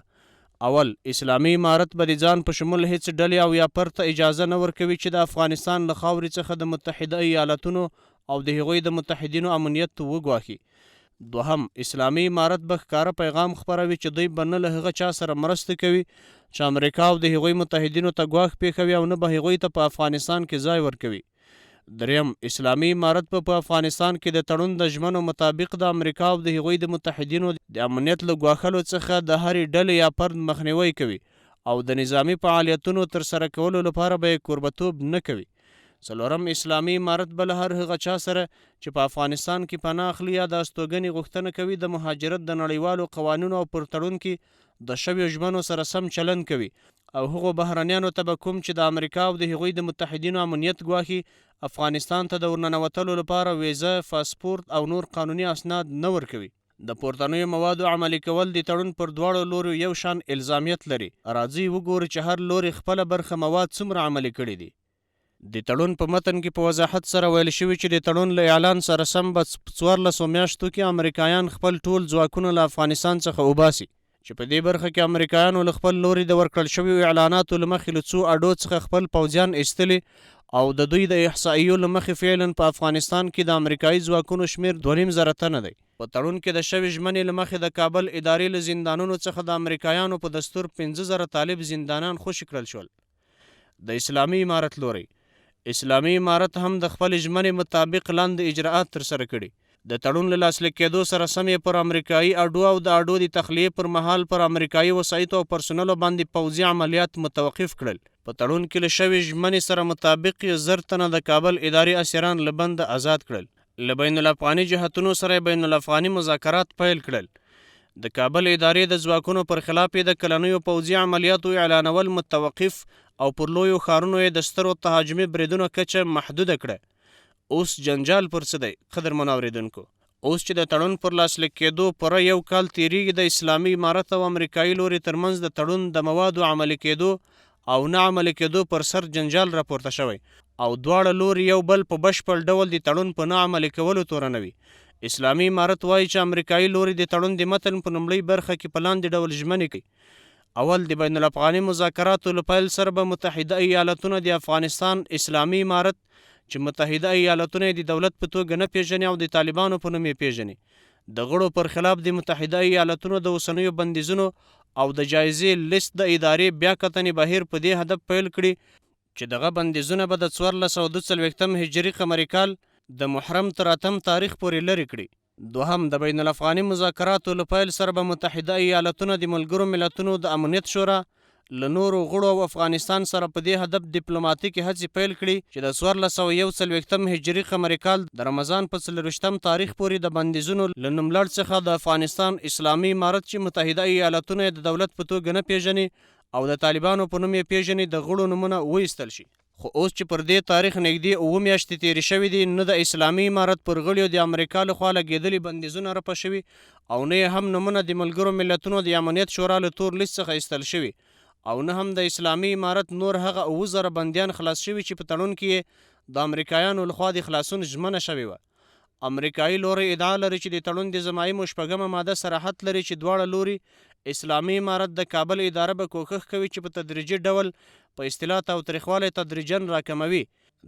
اول، اسلامي امارت به د ځان په شمول هیڅ ډلې او یا پرته اجازه نه ورکوي چې د افغانستان له خاورې څخه د متحده ایالتونو او د هغوی د متحدینو امنیت وګواښي. دوهم، اسلامي امارت به ښکاره پیغام خپروي چې دوی به نه له هغه چا سره مرسته کوي چې امریکا او د هغوی متحدینو ته ګواښ پېښوي او نه به هغوی ته په افغانستان کې ځای ورکوي. دریم، اسلامي امارت په افغانستان کې د تړون د ژمنو مطابق د امریکا او د هغوی د متحدینو د امنیت له ګواښلو څخه د هرې ډلې یا فرد مخنیوی کوي او د نظامی فعالیتونو ترسره کولو لپاره به یې کوربتوب نه کوي. څلورم، اسلامي امارت به له هر هغه چا سره چې په افغانستان کې پناه اخلي یا د استوګنې غوښتنه کوي د مهاجرت د نړیوالو قوانینو او پر تړون کې د شویو ژمنو سره سم چلند کوي او هغو بهرنیانو ته به کوم چې د امریکا او د هغوی د متحدینو امنیت ګواښي افغانستان ته د ورننوتلو لپاره ویزه، پاسپورت او نور قانوني اسناد نه ورکوي. د پورتنیو موادو عملي کول د تړون پر دواړو لورو یو شان الزامیت لري. راځئ وګورو چې هر لوري خپله برخه مواد څومره عملي کړي دي. د تړون په متن کې په وضاحت سره ویل شوي چې د تړون له اعلان سره سم به 14 میاشتو کې امریکایان خپل ټول ځواکونه له افغانستان څخه وباسي، چې په دې برخه کې امریکایانو له خپل لوري د ورکړل شویو اعلاناتو له مخې له څو اډو څخه خپل پوځیان ایستلي او د دوی د احصاییو له مخې فعلا په افغانستان کې د امریکایي ځواکونو شمیر 2.5 تنه دی. په تړون کې د شوې ژمنې له مخې د کابل ادارې له زندانونو څخه د امریکایانو په دستور 15,000 طالب زندانیان خوشي کړل شول. د اسلامي امارت لوري، اسلامي امارت هم د خپل ژمنې مطابق لاندې اجراءات ترسره کړي. د تړون له لاسلیک کېدو سره سم یې پر امریکایي اډو او د اډو د تخلیې پر مهال پر امریکایي وسایطو او پرسونلو باندې پوځي عملیات متوقف کړل. په تړون کې له شوې ژمنې سره مطابق 1000 تنه د کابل اداري اسیران له بنده آزاد کړل. له بین الافغاني جهتونو سره بین الافغاني مذاکرات پیل کړل. د کابل ادارې د ځواکونو پر خلاف د کلنیو پوځي عملیاتو اعلانول متوقف او پر لویو ښارونو د سترو تهاجمي بریدونو کچه محدوده کړه. اوس جنجال پر څه دی قدرمنو اورېدونکو؟ اوس چې د تړون پر لاسلیک کېدو پوره 1 کال تیریږي، د اسلامي امارت او امریکایي لوري ترمنځ د تړون د موادو عملي کېدو او نه عملي کېدو پر سر جنجال راپورته شوی او دواړه لوري یو بل په بشپړ ډول د تړون په نه عملي کولو تورنوي. اسلامي امارت وایي چې امریکایي لوري د تړون د متن په لومړۍ برخه کې په لاندې ډول ژمنې کوي. اول، د بین الافغاني مذاکراتو له پیل سره به متحده ایالتونه د افغانستان اسلامي امارت چې متحده ایالتونه د دولت په توګه نه پیژني او د طالبانو په نوم یې پیژني، د غړو پر خلاف د متحده ایالتونو د اوسنیو بندیزونو او د جایزې لیست د ادارې بیا کتنې بهیر په دې هدف پیل کړي چې دغه بندیزونه به د 1442 هجري قمري کال د محرم تر 8 تاریخ پورې لرې کړي. دوهم، د بین الافغاني مذاکراتو له پیل سره به متحده ایالتونه د ملګرو ملتونو د امنیت شورا له نورو غړو او افغانستان سره په دې هدف ډیپلوماټیکې هڅې پیل کړي چې د 1441 هجري قمري کال د رمضان په 24 تاریخ پورې د بندیزونو له نوملړ څخه د افغانستان اسلامي امارت چې متحده ایالتونه د دولت په توګه نه پیژني او د طالبانو په نوم یې پیژني د غړو نومونه وایستل شي. خو اوس چې پر دې تاریخ نږدې 9 میاشتې تېرې شوې دي، نه د اسلامي امارت پر غړیو د امریکا لخوا لګېدلي بندیزونه رفع شوي او نه یې هم نومونه د ملګرو ملتونو د امنیت شورا له تور لیست څخه ایستل شوي او نه هم د اسلامي امارت نور هغه 9,000 بندیان خلاص شوي چې په تړون کې د امریکایانو لخوا د خلاصون ژمنه شوې وه. امریکایي لوري ادعا لري چې د تړون د ضمایمو 8مه ماده صراحت لري چې دواړه لوري اسلامي امارت د کابل اداره به کوښښ کوي چې په تدریجي ډول په اصطلاح تاوتریخوالی تدریجا راکموي.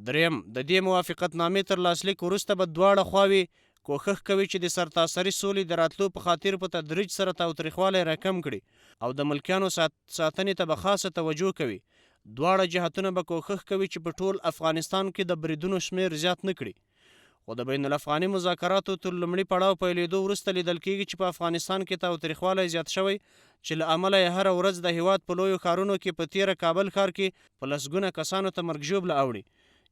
دریم، د دې موافقتنامې تر لاسلیک وروسته به دواړه خواوې کوښښ کوي چې د سرتاسري سولې د راتلو په خاطر په تدریج سره تاوتریخوالی راکم کړي او د ملکیانو ساتنې ته به خاصه توجه کوي. دواړه جهتونه به کوښښ کوي چې په ټول افغانستان کې د بریدونو شمیر زیات نه کړي. خو د بین الافغاني مذاکراتو تر لومړي پړاو پیلېدو وروسته لیدل کېږي چې په افغانستان کې تاوتریخوالی زیات شوی چې له امله یې هره ورځ د هیواد په لویو ښارونو کې په تیره کابل ښار کې په لسګونه کسانو ته مرګ ژوبله اوړي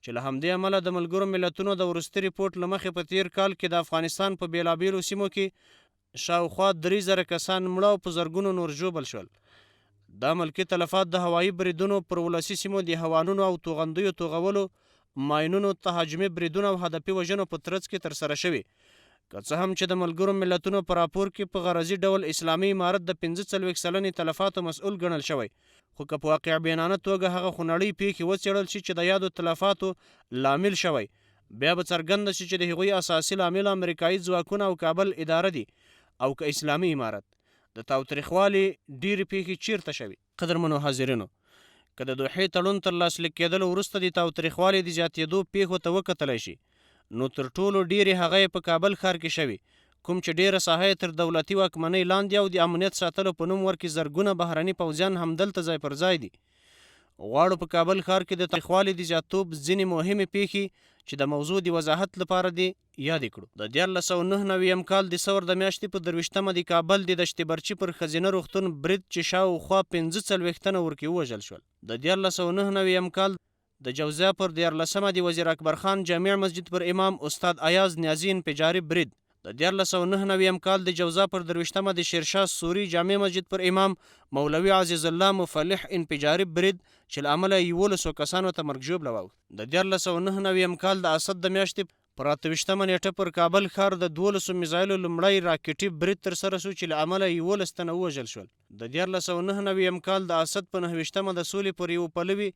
چې له همدې امله د ملګرو ملتونو د وروستي ریپورټ له مخې په تیر کال کې د افغانستان په بېلابېلو سیمو کې شاوخوا 3,000 کسان مړه او په زرګونو نور ژوبل شول. دا ملکي تلفات د هوایي بریدونو پر ولسي سیمو د هوانونو او توغندیو توغولو، ماینونو، تهاجمي بریدونو او هدفي وژنو په ترڅ کې ترسره شوي. که څه هم چې د ملګرو ملتونو په راپور کې په غرضي ډول اسلامي امارت د 45 سلنې تلفاتو مسؤل ګڼل شوی، خو که په واقع بینانه توګه هغه خونړۍ پیښې وڅېړل شي چې د یادو تلفاتو لامل شوی، بیا به څرګنده شي چې د هغوی اساسي لامل امریکایي ځواکونه او کابل اداره دي او که اسلامي امارت. د تاوتریخوالي ډېرې پیښې چیرته شوي؟ قدرمنو حاضرینو، که د دوحې تړون تر لاسلیک کېدلو وروسته د تاوتریخوالي د زیاتېدو پیښو ته وکتلی شي، نو تر ټولو ډېرې هغه په کابل ښار کې شوي، کوم چې ډېره ساحه تر دولتي واکمنۍ لاندې او د امنیت ساتلو په نوم ورکې زرګونه بهرني پوځیان همدلته ځای پر ځای دي. غواړو په کابل ښار کې د تاوتریخوالي د زیاتوب ځینې مهمې پیښې چې د موضوع د وضاحت لپاره دي یادې کړو. د 1499 کال د ثور د میاشتې په 23 د کابل د دشت برچي پر ښځینه روغتون برید چې شاوخوا 45 تنه ورکې ووژل شول. د 1499 کال د جوزا پر 14 د وزیر اکبر خان جامع مسجد پر امام استاد ایاز نیازی انفجاري برید. د 1499 کال د جوزا پر 23 د شیرشاه سوري جامع مسجد پر امام مولوي عزیز الله مفلح انفجاري برید چې له امله 11 کسانو ته مرګ ژوبله واوښت. د 1499 کال د اسد د میاشتې پر 28 نیټه پر کابل ښار د 12 میزایلو لومړی راکټي برید ترسره شو چې له امله 11 تنه ووژل شول. د 1499 کال د اسد په 29 د سولې پر یو پلوي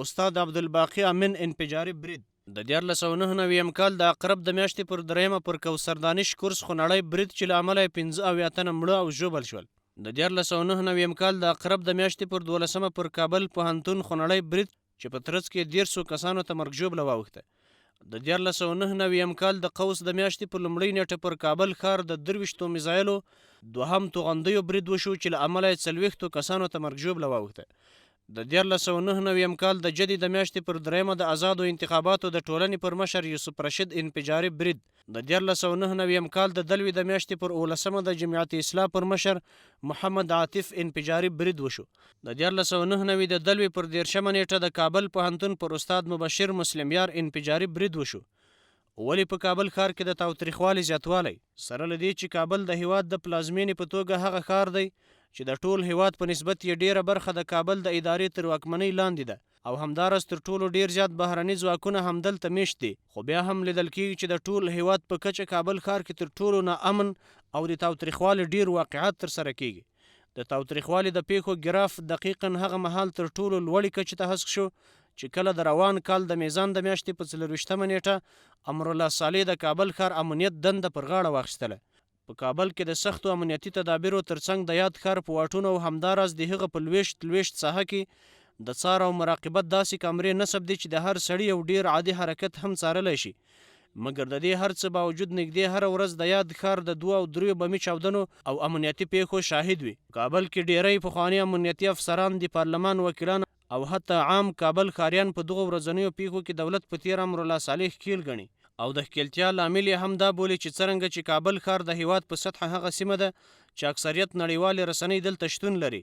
استاد عبدالباقي امین انفجاري برید. د 1499 کال د عقرب د میاشتې پر 3 پر کوثر دانش کورس خونړی برید چې له امله 15 تنه مړه او ژوبل شول. د 1499 کال د عقرب د میاشتې پر 12 پر کابل پوهنتون خونړی برید چې په ترڅ کې 150 کسانو ته مرګ ژوبله واوښته. د 1499 کال د قوس د میاشتې پر لومړۍ نیټه پر کابل ښار د 23 میزایلو دوهم توغندیو برید وشو چې له امله 40 کسانو ته مرګ ژوبله واوښته. د 1499 کال د جدي د میاشتې پر 3 د آزادو انتخاباتو د ټولنې پر مشر یوسف رشید انفجاري برید، د 1499 کال د دلوي د میاشتې پر 19 د جمعیت اصلاح پر مشر محمد عاطف انفجاري برید وشو. د 1499 د دلوي پر 13 نیټه د کابل پوهنتون پر استاد مبشر مسلمیار انفجاري برید وشو. ولی په کابل ښار کې د تاوتریخوالي زیاتوالی سره له دې چې کابل د هیواد د پلازمینې په توګه هغه ښار دی چې د ټول هیواد په نسبت یې ډیره برخه د کابل د ادارې تر واکمنۍ لاندې ده او همداراز تر ټولو ډیر زیات بهرني ځواکونه همدلته میشت دي، خو بیا هم لیدل کېږي چې د ټول هیواد په کچه کابل ښار کې تر ټولو ناامن او د تاوتریخوالي ډیر واقعات ترسره کېږي. د تاوتریخوالي د پیښو ګراف دقیقا هغه مهال تر ټولو لوړې کچې ته هسک شو چې کله د روان کال د میزان د میاشتې په 24مه نیټه امرالله صالح د کابل ښار امنیت دنده پر غاړه واخیستله. په کابل کې د سختو امنیتي تدابیرو ترڅنګ د یاد ښار په واټونو او همداراز د هغه په لویشت ساحه کې د څار او مراقبت داسې کامرې نصب دي چې د هر سړي یو ډیر عادي حرکت هم څارلی شي. مګر د دې هر څه باوجود نږدې هره ورځ د یاد ښار د 2 او 3 بمي چاودنو او امنیتي پیښو شاهد وي. کابل کې ډیری پخواني امنیتي افسران، د پارلمان وکیلان او حتی عام کابل ښاریان په دغو ورځنیو پیښو کې دولت په تیر امرالله صالح ښکیل ګڼي او د ښکیلتیا لامل یې هم دا بولي چې څرنګه چې کابل ښار د هیواد په سطحه هغه سیمه ده چې اکثریت نړیوالې رسنۍ دلته شتون لري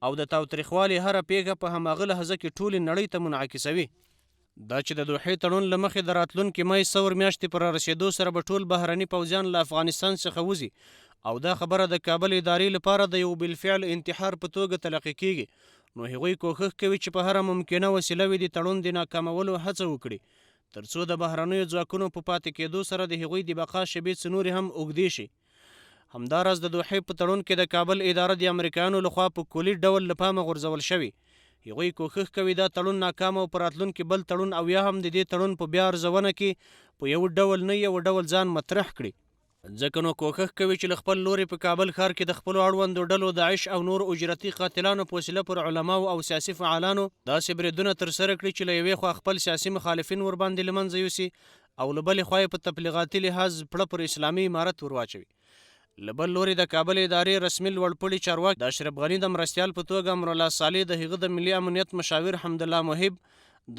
او د تاوتریخوالي هره پیښه په هماغه لحظه کې ټولې نړۍ ته منعکسوي. دا چې د دوحې تړون له مخې د راتلونکي مای ثور میاشتې پر رسېدو سره به ټول بهرني پوځیان له افغانستان څخه وځي او دا خبره د کابل ادارې لپاره د یو بالفعل انتحار په توګه تلقي کیږي، نو هغوی کوښښ کوي چې په هره ممکنه وسیله وي د تړون د ناکامولو هڅه وکړي ترڅو د بهرنیو ځواکونو په پاتې کېدو سره د هغوی د بقا شیبې څه نورې هم اوږدې شي. همداراز د دوحې په تړون کې د کابل اداره د امریکایانو لخوا په کلي ډول له پامه غورځول شوي. هغوی کوښښ کوي دا تړون ناکام او په راتلونکي بل تړون او یا هم د دې تړون په بیا ارزونه کې په یو ډول نه یو ډول ځان مطرح کړي، ځکه نو کوښښ کوي چې له خپل لوري په کابل ښار کې د خپلو اړوندو ډلو داعش او نور اجرتي قاتلانو په وسیله پر علماو او سیاسي فعالانو داسې بریدونه ترسره کړي چې له یوې خوا خپل سیاسي مخالفین ورباندې له منځه یوسي او له بلې خوا یې په تبلیغاتي لحاظ پړه پر اسلامي امارت ورواچوي. له بل لوري د کابل ادارې رسمي لوړپوړي چارواکي د اشرف غني د مرستیال په توګه امرالله صالح د هغه د ملي امنیت مشاور حمدالله محب،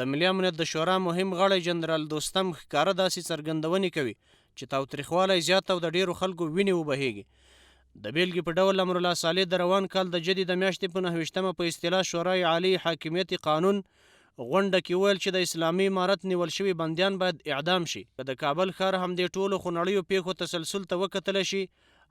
د ملي امنیت د شورا مهم غړی جنرال دوستم ښکاره داسې څرګندونې کوي چې تاوتریخوالی زیات او د ډیرو خلکو وینې وبهیږي. د بیلګې په ډول امرالله صالح د روان کال د جدي د میاشتې په 29مه په اصطلاح شورای عالی حاکمیت قانون غونډه کې ویل چې د اسلامي امارت نیول شوي بندیان باید اعدام شي. که د کابل ښار هم د ټولو خونړیو پیښو تسلسل ته وکتلی شي،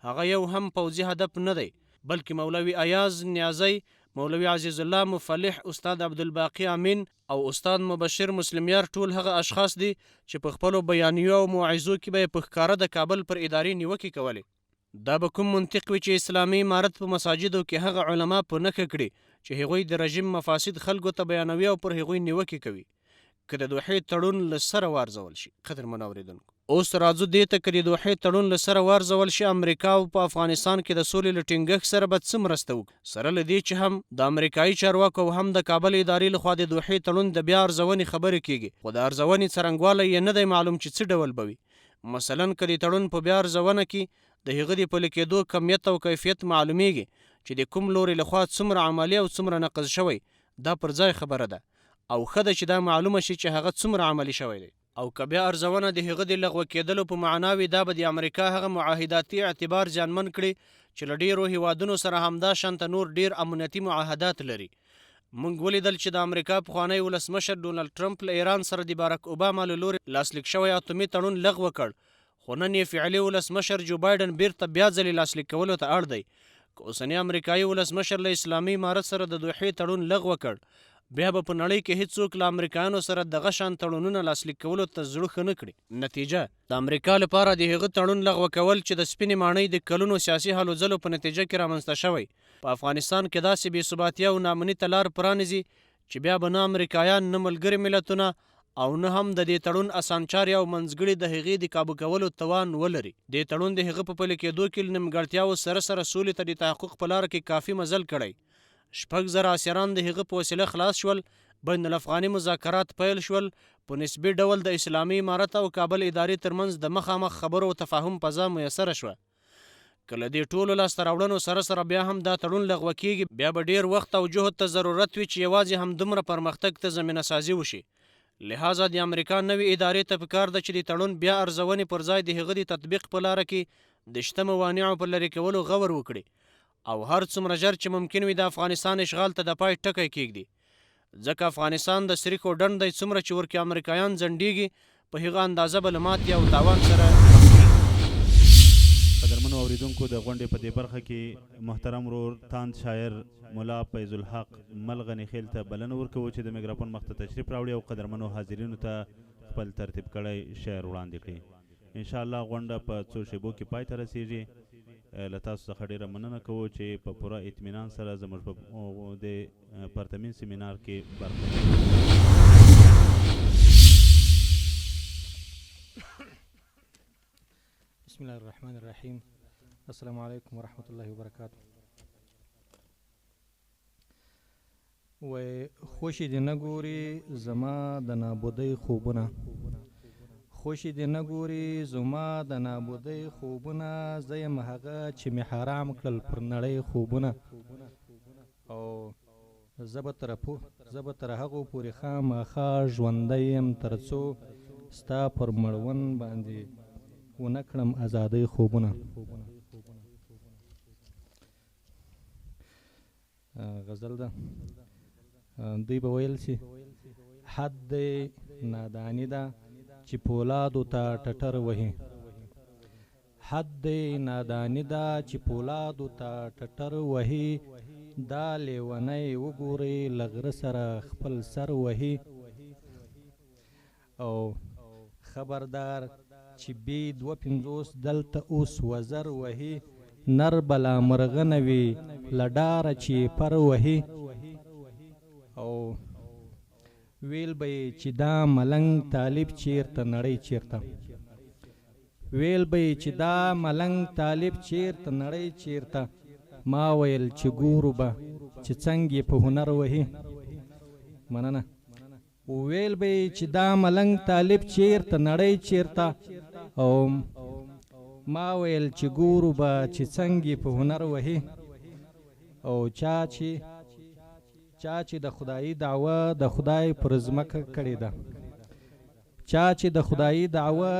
هغه یو هم پوځي هدف نه دی، بلکې مولوي ایاز نیازی، مولوي عزیز الله مفلح، استاد عبدالباقی امین او استاد مبشر مسلمیار ټول هغه اشخاص دي چې په خپلو بیانیو او موعظو کې به یې په ښکاره د کابل پر ادارې نیوکې کولې. دا به کوم منطق وي چې اسلامي امارت په مساجدو کې هغه علما په نښه کړي چې هغوی د رژیم مفاسد خلکو ته بیانوي او پر هغوی نیوکې کوي. که د دوحې تړون له سره وارزول شي، قدرمنو اورېدونکو، اوس راځو دې ته که د دوحې تړون له سره وارزول شي، امریکا په افغانستان کې د سولې له ټینګښت سره به څه مرسته وکړي، سره له دې چې هم د امریکایي چارواکو او هم د کابل ادارې لخوا د دوحې تړون د بیا ارزونې خبرې کیږي، خو د ارزونې څرنګوالی یې نه دی معلوم چې څه ډول به وي. مثلا که د تړون په بیا ارزونه کې د هغه د پلي کېدو کمیت او کیفیت معلومیږي چې د کوم لوري لخوا څومره عملی او څومره نقض شوی، دا پر ځای خبره ده او ښه ده چې دا معلومه شي چې هغه څومره عملی شوی دی. او که بیا ارزونه د هغه د لغوه کېدلو په معناوي، دا به د امریکا هغه معاهداتي اعتبار زیانمن کړي چې له ډیرو هیوادونو سره همدا شانته نور ډیر امنیتي معاهدات لري. موږ ولیدل چې د امریکا پخوانی ولسمشر ډونالډ ټرمپ له ایران سره د بارک اوباما له لوري لاسلیک شوی اتومي تړون لغوه کړ، خو نن یې فعلي ولسمشر جو بایډن بیرته بیا ځلې لاسلیک کولو ته اړ دی. که اوسنی امریکایي ولسمشر له اسلامي امارت سره د دوحې تړون لغوه کړ، بیا به په نړۍ کې هیڅوک له امریکایانو سره دغه شان تړونونه لاسلیک کولو ته زړه ښه نه کړي. نتیجه د امریکا لپاره د هغه تړون لغوه کول چې د سپینې ماڼۍ د کلونو سیاسي هلو ځلو په نتیجه کې رامنځته شوی، په افغانستان کې داسې بې ثباتي او ناامني ته لار پرانیزي چې بیا به نه امریکایان، نه ملګري ملتونه او نه هم د دې تړون اسانچاري او منځګړي د هغې د کابو کولو توان ولري. دې تړون د هغه په پلي کېدو کې له نیمګړتیاوو سره سره سولې ته د تحقق په لاره کې کافي مزل کړی. 6,000 اسیران د هغه په وسیله خلاص شول، بین الافغاني مذاکرات پیل شول، په نسبي ډول د اسلامي امارت او کابل ادارې ترمنځ د مخامخ خبرو او تفاهم فضا میسره شوه. که له دې ټولو لاسته راوړنو سره سره بیا هم دا تړون لغوه کیږي بیا به ډیر وخت او جهد ته ضرورت وي چې یوازې همدومره پرمختګ ته زمینه سازي وشي. لہذا د امریکا نوې ادارې ته پکار ده چې د تړون بیا ارزونې پر ځای د هغه د تطبیق په لاره کې د شته موانعو په لرې کولو غور وکړي او هر څومره ژر چې ممکن وي د افغانستان اشغال ته د پای ټکی کیږدي، ځکه افغانستان د سریښو ډنډ دی، څومره چې ورکې امریکایان ځنډیږي په هغه اندازه به له ماتې او تاوان سره قدرمنو اوریدونکو د غونډې په دې برخه کې محترم ورور تاند شاعر ملا فیض الحق ملغنی خیل ته بلنه ورکوو چې د میکروفون مخ ته تشریف راوړي او قدرمنو حاضرینو ته خپل ترتیب کړی شعر وړاندې کړي. انشاءالله غونډه په څو شیبو کې پای ته رسیږي. له تاسو څخه ډیره مننه کوو چې په پوره اطمینان سره زموږ په د پرتمین سیمینار کې برخه بسم الله الرحمن الرحیم. السلام علیکم ورحمۃ اللہ وبرکاتہ. خوشی دې نه ګوري زما د نابودۍ خوبونه، خوشی دې نه ګوري زما د نابودۍ خوبونه، زه یم هغه چې مې حرام کړل پر نړۍ خوبونه، او زه به تر هغو پورې خامخا ژوندی یم تر څو ستا پر مړوند باندې ونه کړم ازادۍ خوبونه. غزل ده، دوی به ویل شي حد دی نادانی ده چې پولادو ته ټټر وهي، حد دی نادانی ده چې پولادو ته ټټر وهي، دا لیونی وګورئ له غره سره خپل سر وهي، او خبردار چې بی 250 دلته اوس وزر وهي، نر بلا مرغه وي له ډاره چې پر وهي، او ویل به چې دا ملنګ طالب چیرته نړۍ چیرته، ویل به چې دا ملنګ طالب چیرته نړۍ چیرته، ما ویل چې ګورو به چې څنګه په هنر وهي. مننه. ویل به چې دا ملنګ طالب چیرته نړۍ چیرته، او ما ویل چې ګورو به چې څنګه په هنر وهي، او چا چې د خدایي دعوه د خدای پر ځمکه کړې ده، چا چې د خدایي دعوه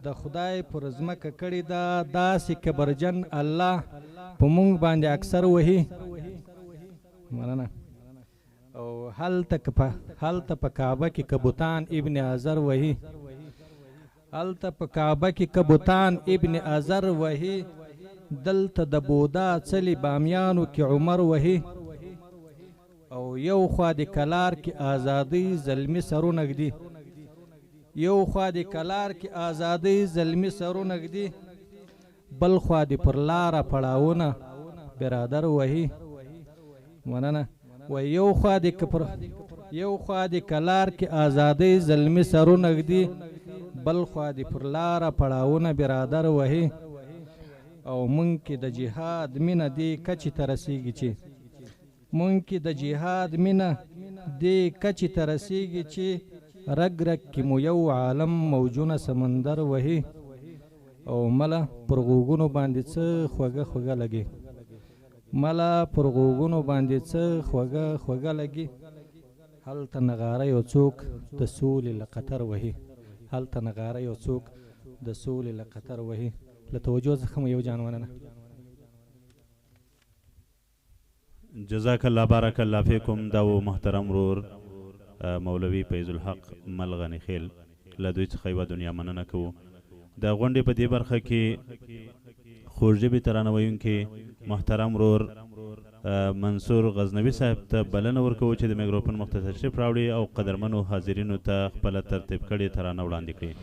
د خدای پر ځمکه کړې ده، داسې کبرجن الله په مونږ باندې اکثر وهي. مننه. او هلته په کعبه کې کبوتان ابن ازر وهي، هلته په کعبه کې کبوتان ابن ازر وهي، دلته د بودا څلي بامیانو کې عمر وهي، او یو خوا د کلار کې آزادۍ زلمی سرونه ږدي، یو خوا د کلار کې آزادۍ زلمی سرونه ږدي، بل خوا د پر لاره پړاوونه برادر وهي. مننه. و یو خوا د کلار کې آزادۍ زلمی سرونه ږدي، بل خوا د پر لاره پړاوونه برادر وهي، او مونږ کې د جهاد مینه دې کچې ته رسیږي چې مونږ کې د جهاد مینه دې کچې ته رسیږي چې رګ رګ کې مو یو عالم موجونه سمندر وهي، او مله پر غوږونو باندې څه خوږه خوږه لګي، مله پر غوږونو باندې څه خوږه خوږه لګي، هلته نغاره یو څوک د سولې له قطر وهي، هلته نغاره یو څوک د سولې له قطر وهي. له توجه څخه مو یو جان مننه. جزاک الله بارک الله فیکم. دا و محترم ورور مولوی فیض الحق ملغنی خیل، له دوی څخه یوه دنیا مننه کوو. د غونډې په دې برخه کې خوږ ژبې ترانه ویونکي محترم ورور منصور غزنوي صاحب ته بلنه ورکوو چې د میکروفون مخ ته تشریف راوړي او قدرمنو حاضرینو ته خپله ترتیب کړې ترانه وړاندې کړي.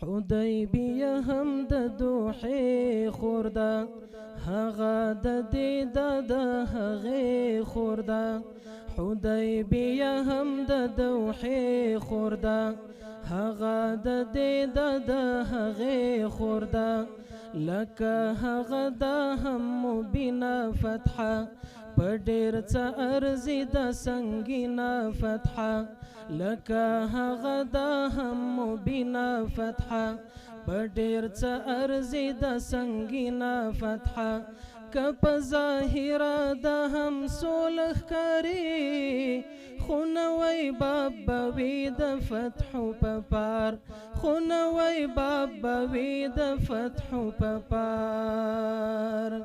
حدیبیه هم د دوحې خور ده، هغه د دې د هغې خور ده، حدیبیه هم د دوحې خور ده، هغه د دې د هغې خور ده، لکه هغه دا هم مبینه فتحه په ډېر څه ارزي د سنګینه فتحه لکه هغه دا هم مبینه فتحه په ډېر څه ارزي د سنګینه فتحه که په ظاهره د هم سوله ښکاري خو نوی باب به وي د فتحو په پار خو نوی باب به وي د فتحو په پار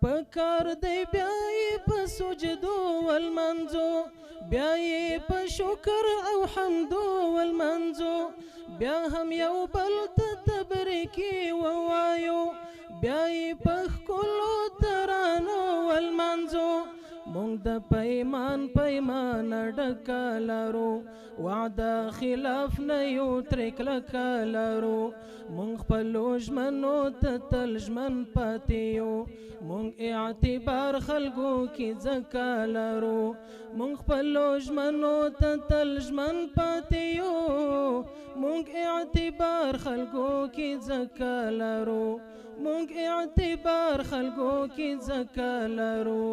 پکار دی بیا یې په سجدو والمنځو بیا یې په شکر او حمدو والمنځو بیا هم یو بل ته تبریکي ووایو بیا یې په ښکلو ترانو والمنځو مونږ د پیمان ډکه لرو وعده خلاف نه یو ترې کلکه لرو مونږ خپلو ژمنو ته تل ژمن پاتې یو مونږ اعتبار خلکو کې ځکه لرو مونږ خپلو ژمنو ته تل ژمن پاتې یو مونږ اعتبار خلکو کې ځکه لرو مونږ اعتبار خلکو کې ځکه لرو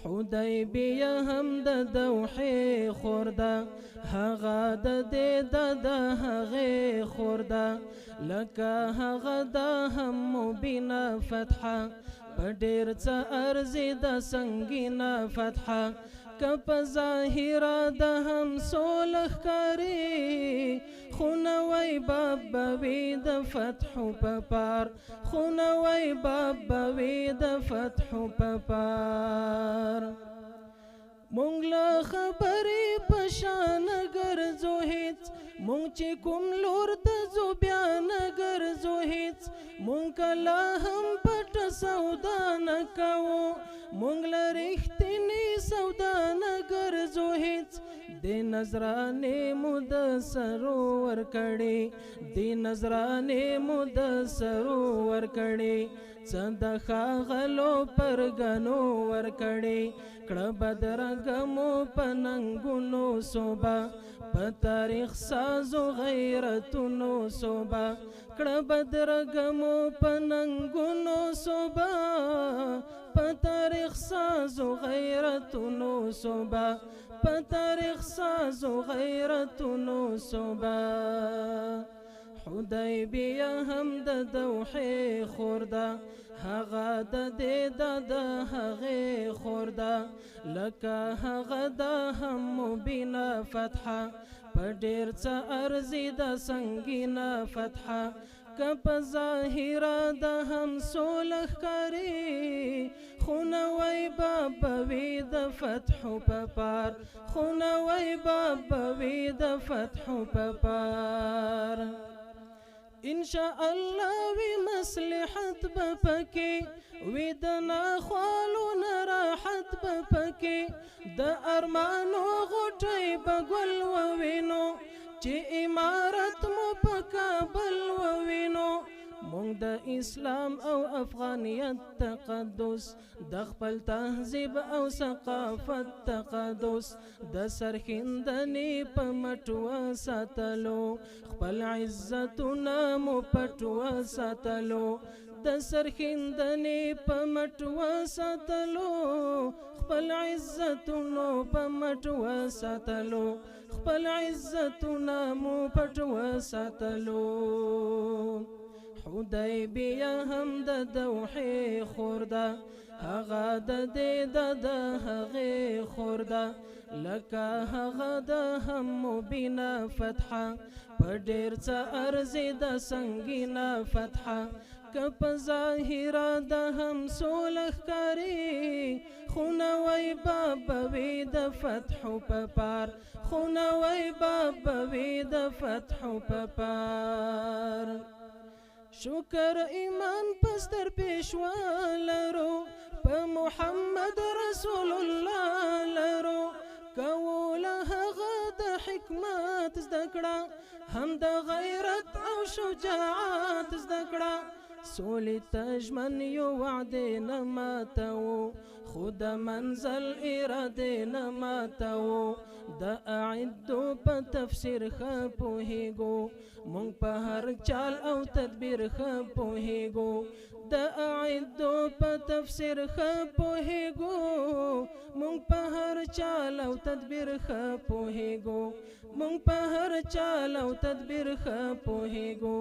حدیبیه هم د دوحې خور ده هغه د دې د هغې خور ده لکه هغه دا هم مبینه فتحه په ډېر څه ارزي د سنګینه فتحه که په ظاهره د هم سوله ښکاري خو نوی باب به وي د فتحو په پار خو نوی باب به وي د فتحو په پار مونږ له خبرې په شا نه ګرځو هېڅ مونږ چې کوم لور ته ځو بیا نه ګرځو هېڅ مونږ کله هم پټه سودا نه کوو مونږ له رښتینې سودا نه ګرځو هېڅ دې نظرانې مو د سرو ورکړې دې نظرانې مو د سرو ورکړې څه د ښاغلو پرګنو ورکړې کړه بدرګه مو په ننګونو صوبه په تاریخ سازو غیرتونو صوبه کړه بدرګه مو په ننګونو صوبه په تاریخ سازو غیرتونو صوبه په تاریخ سازو غیرتونو صوبه حدیبیه هم د دوحې خور ده هغه د دې د هغې خور ده لکه هغه دا هم مبینه فتحه په ډېر څه ارزي د سنګینه فتحه که په ظاهره د هم سوله ښکاري خو نوی باب به وي د فتحو په پار خو نوی باب به وي د فتحو په پار انشاء الله وی مصلحت به پکې وی د ناخوالو نه راحت به پکې د ارمانو غوټۍ به ګل ووینو چې امارت مو په کابل ووینو مونږ د اسلام او افغانیت تقدس د خپل تهذیب او ثقافت تقدس د سرښندنې په مټوه ساتلو خپل عزتونه مو پټوه ساتلو د سرښندنې په مټوه ساتلو خپل عزتونه په مټوه ساتلو خپل عزتونه مو پټوه ساتلو حدیبیه هم د دوحې خور ده هغه د دې د هغې خور ده لکه هغه د هم مبینه فتحه په ډېر څه ارزي د سنګینه فتحه که په ظاهره د هم سوله ښکاري خو نوی باب به وي د فتحو په پار خو نوی باب به وي د فتحو په پار شکر ایمان پستر پیشوا لرو په محمد رسول الله لرو کوله هغه د حکمت زده کړه هم د غیرت او شجاعت زده کړه سولې ته ژمن یو وعدې نه ماتوو خو د منزل ارادې نه ماتوو د اعدو په تفسیر ښه پوهیږو مونږ په هر چال او تدبیر ښه پوهیږو د اعدو په تفسیر ښه پوهیږو مونږ په هر چال او تدبیر ښه پوهیږو مونږ په هر چال او تدبیر ښه پوهیږو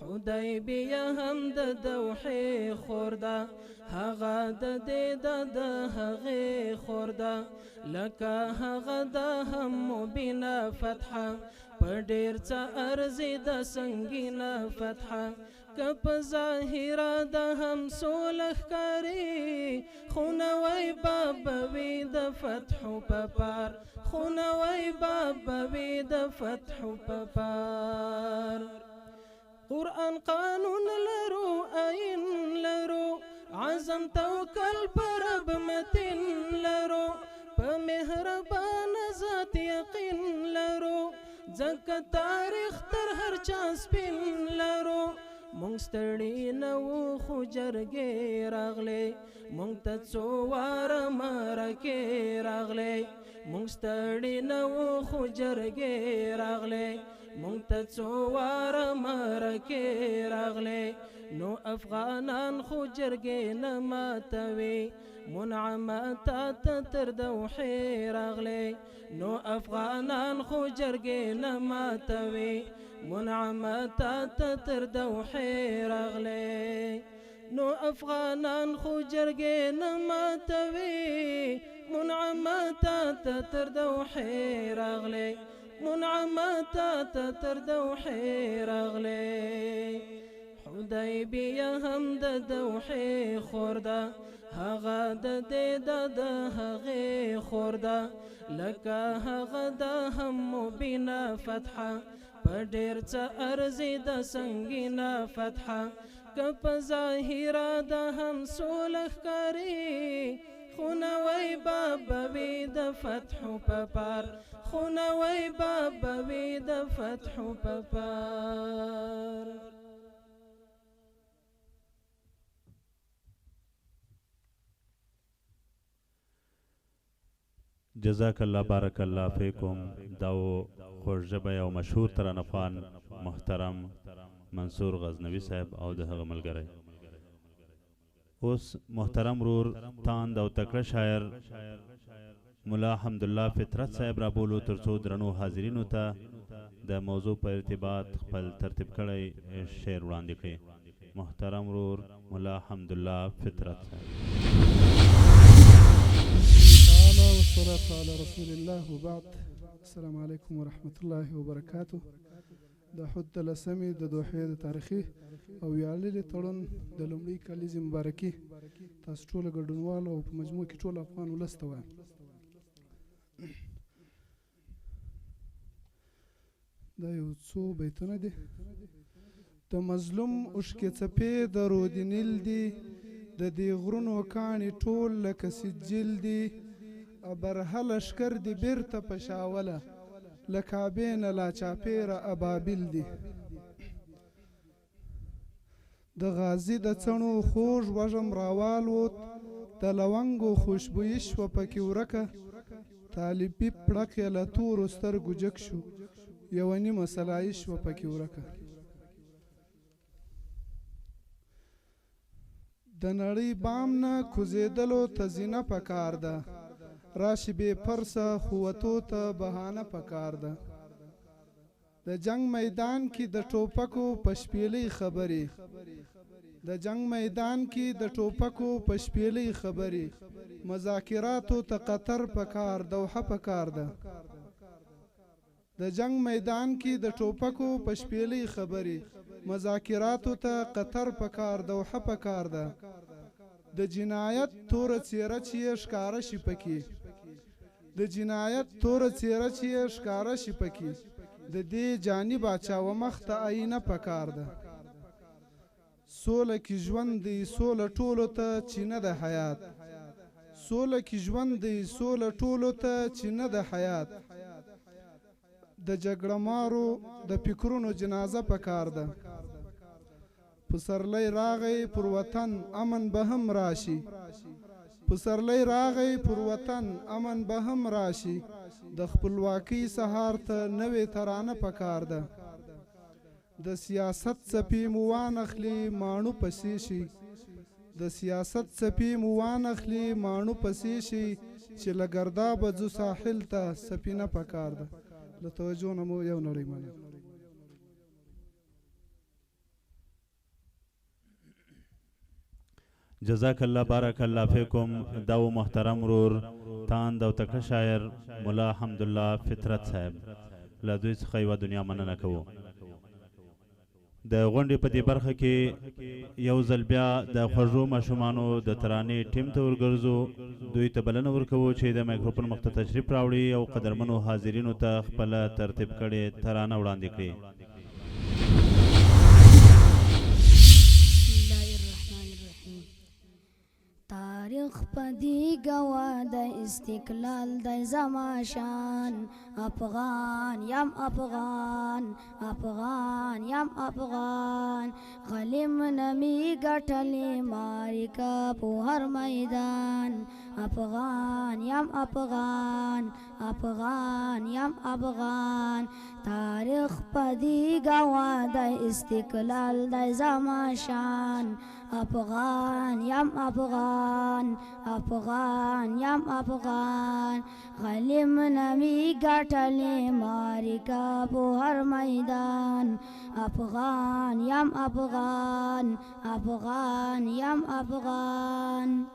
حدیبیه هم د دوحې خور ده هغه د دې د هغې خور ده لکه هغه د هم مبینه فتحه په ډېر څه ارزي د سنګینه فتحه که په ظاهره د هم سوله ښکاري خو نوی باب به وي د فتحو په پار خو نوی باب به وي د فتحو په پار قرآن قانون لرو آئین لرو عزم توکل پر رب متین لرو په مهربان ذات یقین لرو ځکه تاریخ تر هر چا سپین لرو مونږ ستړي نه وو خو جرګې راغلې مونږ ته څو واره مرکې راغلې مونږ ستړي نه وو خو جرګې راغلې مونږ ته څو واره مرکې راغلې نو افغانان خو جرګې نه ماتوي منعمه تا ته تر دوحې راغلې نو افغانان خو جرګې نه ماتوي منعمه تا ته تر دوحې راغلې نو افغانان خو جرګې نه ماتوي منعمه تا ته تر دوحې راغلې منعمه تا ته تر دوحې راغلې حدیبیه هم د دوحې خور ده هغه د دې د هغې خور ده لکه هغه د هم مبینه فتحه په ډېر څه ارزي د سنګینه فتحه که په ظاهره د هم سوله ښکاري خو نوی باب به وي د فتحو په پار خو نوی باب به وي د فتحو په پار جزاک الله بارک الله فیکم دا خوش ژبه او مشهور ترانخوان محترم منصور غزنوي صاحب او د هغه ملګری اوس محترم رور تاند او تکړه شاعر ملا حمدالله فطرت صاحب را بولو ترڅو درنو حاضرینو ته د موضوع په ارتباط خپل ترتیب کړی شعر وړاندې کړي محترم رور ملا حمدالله فطرت صاحب والصلاة على رسول الله وبعد السلام عليكم ورحمة الله وبركاته د حد لسمې د دوحې د تاریخي او ویاړلي تړون د لومړۍ کلیزې مبارکي تاسو ټوله ګډونوالو او په مجموع کې ټول افغان ولس ته وایم دا یو څو بیتونه دي د مظلوم اوښکې څپې د رود نیل دي د دې غرونو کاڼي ټول لکه سجل دي ابرهه لشکر دی بیرته په شاوله له کعبې نه لا چاپېره ابابیل دي د غازي د څڼو خوږ وژم راوالوت د لونګو خوشبویي شوه پکې ورکه طالبي پړق یې له تورو سترګو جګ شو یوه نیمه سلایي شوه پکې ورکه د نړۍ بام نه کوزېدلو ته زینه پکار ده راشي بې پرسه خوتو ته بهانه پکار ده د جنگ میدان کې د ټوپکو په شپېلۍ خبرې د جنگ میدان کې د ټوپکو په شپېلۍ خبرې مذاکراتو ته قطر پکار دوحه پکار ده د جنگ میدان کې د ټوپکو په شپېلۍ خبرې مذاکراتو ته قطر پکار دوحه پکار ده د جنایت توره څیره چې یې ښکاره شي پکې د جنایت توره څیره چې یې ښکاره شي پکې د دې جانب اچاوه مخ ته آینه پکار ده سوله کې ژوند دی سوله ټولو ته چې نه د حیات سوله کې ژوند دی سوله ټولو ته چې نه د حیات د جګړه مارو د فکرونو جنازه پکار ده. پسرلی راغی پر وطن امن به هم راشي. پسرلی راغی پر وطن امن به هم راشي. د خپلواکۍ سهار ته نوې ترانه پکار ده. د سیاست څپې مو وانخلي ماڼو پسې شي. د سیاست څپې مو وانخلي ماڼو پسې شي چې له ګردابه ځو ساحل ته سفینه پکار ده. له توجه نه مو یو نړۍ مننه. جزاک الله بارک الله فیکم. دا و محترم رور تاند او تکړه شاعر مولا حمدالله فطرت صاحب، له دوی څخه یوه دنیا مننه کوو. د غونډې په دې برخه کې یو ځل بیا د خوږو ماشومانو د ترانې ټیم ته ورګرځو. دوی ته بلنه ورکوو چې د مایکروفون مخ ته تشریف راوړي او قدرمنو حاضرینو ته خپله ترتیب کړې ترانه وړاندې کړي. تاریخ پدی گوا د استقلال د زماشان. افغان یم افغان، افغان یم افغان. غلیم نمی گټلی مارکا په هر میدان. افغان یم افغان، افغان یم افغان. تاریخ پدی گوا د استقلال د زماشان. افغان یم افغان، افغان یم افغان. غلیم نمی گټلی مارکا په هر میدان. افغان یم افغان، افغان یم افغان.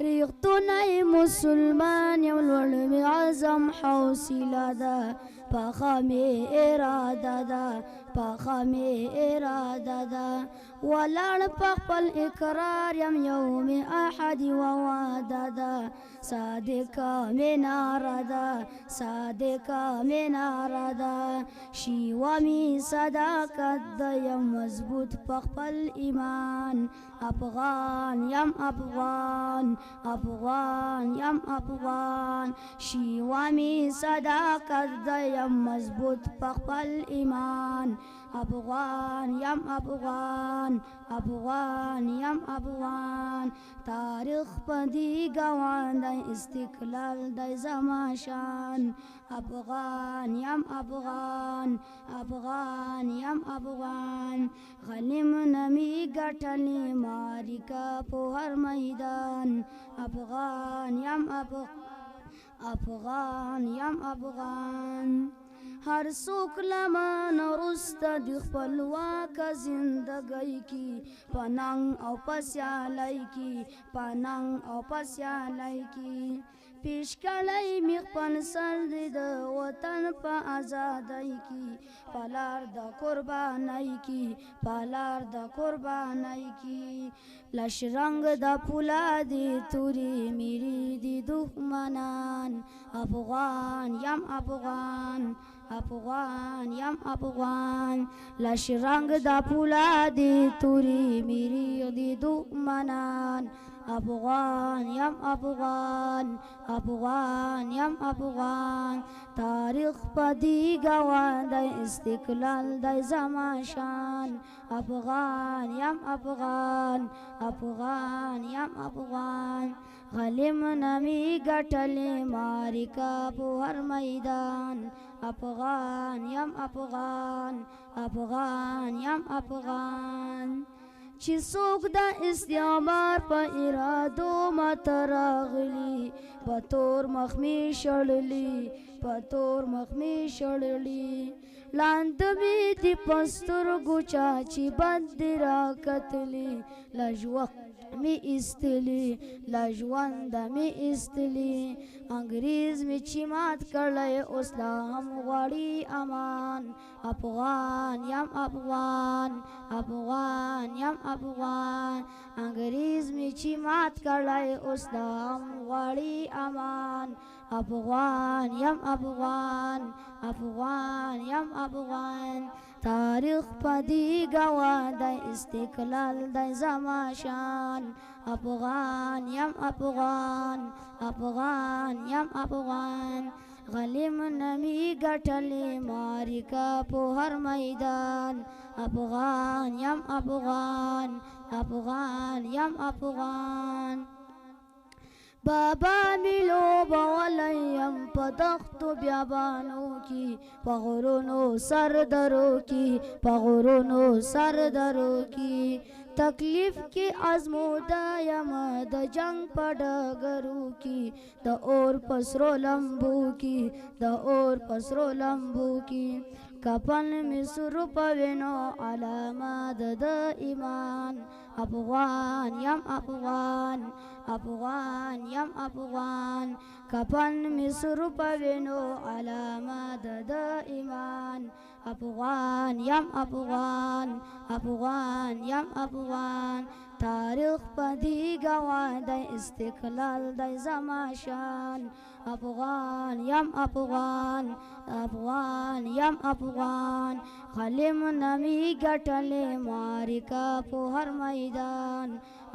ریختونی مسلمان یم لوړ می عزم حوصله ده. پخه می اراده ده، پخه می اراده ده. ولاړ په خپل اقرار یم یوم احد و وعده ده. صادقه می ناره ده، صادقه می ناره ده. شیوه می صداقت ده یم مضبوط په خپل ایمان. افغان یم افغان، افغان یم افغان. شیوه می صداقت ده یم مضبوط په خپل ایمان. افغان یم افغان، افغان یم افغان. تاریخ پدی گوان د استقلال د زماشان. افغان یم افغان، افغان یم افغان. غلیم نمی گټلی مارکا په هر میدان. افغان یم افغان، افغان یم افغان. هر څوک لمن وروسته د خپلواک زندګۍ کې په ننګ او په سیالۍ کې، په ننګ او په سیالۍ کې. پیش کړی مې خپل سر دی د وطن په ازادۍ کې. په لار د قربانۍ کې، په لار د قربانۍ کې. لشرنګ د پولادې تورې میرې دي دښمنان. افغان یم افغان، افغان یم افغان. لشرنګ د پولادې تورې میرې دي دښمنان. افغان یم افغان، افغان یم افغان. تاریخ پدی گواه د استقلال د زماشان. افغان یم افغان، افغان یم افغان. غلیم نمی گټلی مارکا په هر میدان. افغان یم افغان، افغان یم افغان. چې څوک د استعمار په ارادو ماته راغلي، په تور مخ مې شړلي، په تور مخ مې شړلي. لاندې مې د په سترګو چا چې بد دې راکتلي. له ژوند مې ایستلي، له ژونده مې ایستلي. انګریز مې چې مات کړی اوس لا هم غواړي امان. افغان یم افغان، افغان یم افغان. انګریز مې چې مات کړی اوس لا هم غواړي امان. افغان یم افغان، افغان یم افغان. تاریخ پدی گواه د استقلال د زماشان. افغان یم افغان، افغان یم افغان. غلیم نمی ګټلې معرکه په هر میدان افغان یم افغان افغان یم افغان بابا ملو بولیم په دښتو بیابانو کې په غرونو سردرو کې په غرونو سردرو کې تکلیف کې ازموده یم د جنگ په ډګرو کې د اور په سرو لمبو کې د اور په سرو لمبو کې کفن مې سور په وینو علامه د ایمان افغان یم افغان افغان یم افغان کفن مې سور په وینو علامه د ایمان افغان یم افغان افغان یم افغان تاریخ په دې ګواه د استقلال د زما شان افغان یم افغان افغان یم افغان غلیم نمی ګټلې معرکه په هر میدان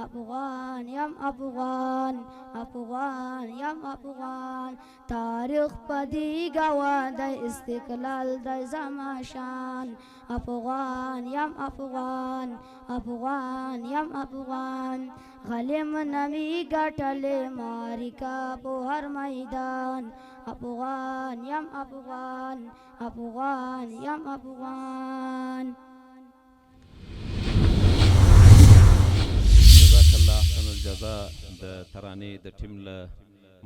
افغان یم افغان افغان یم افغان تاریخ په دې ګواه د استقلال د زما شان افغان یم افغان افغان یم افغان غلیم نمی ګټلې معرکه په هر میدان افغان یم افغان افغان یم افغان جزاک الله احسن الجزاء د ترانې د ټیم له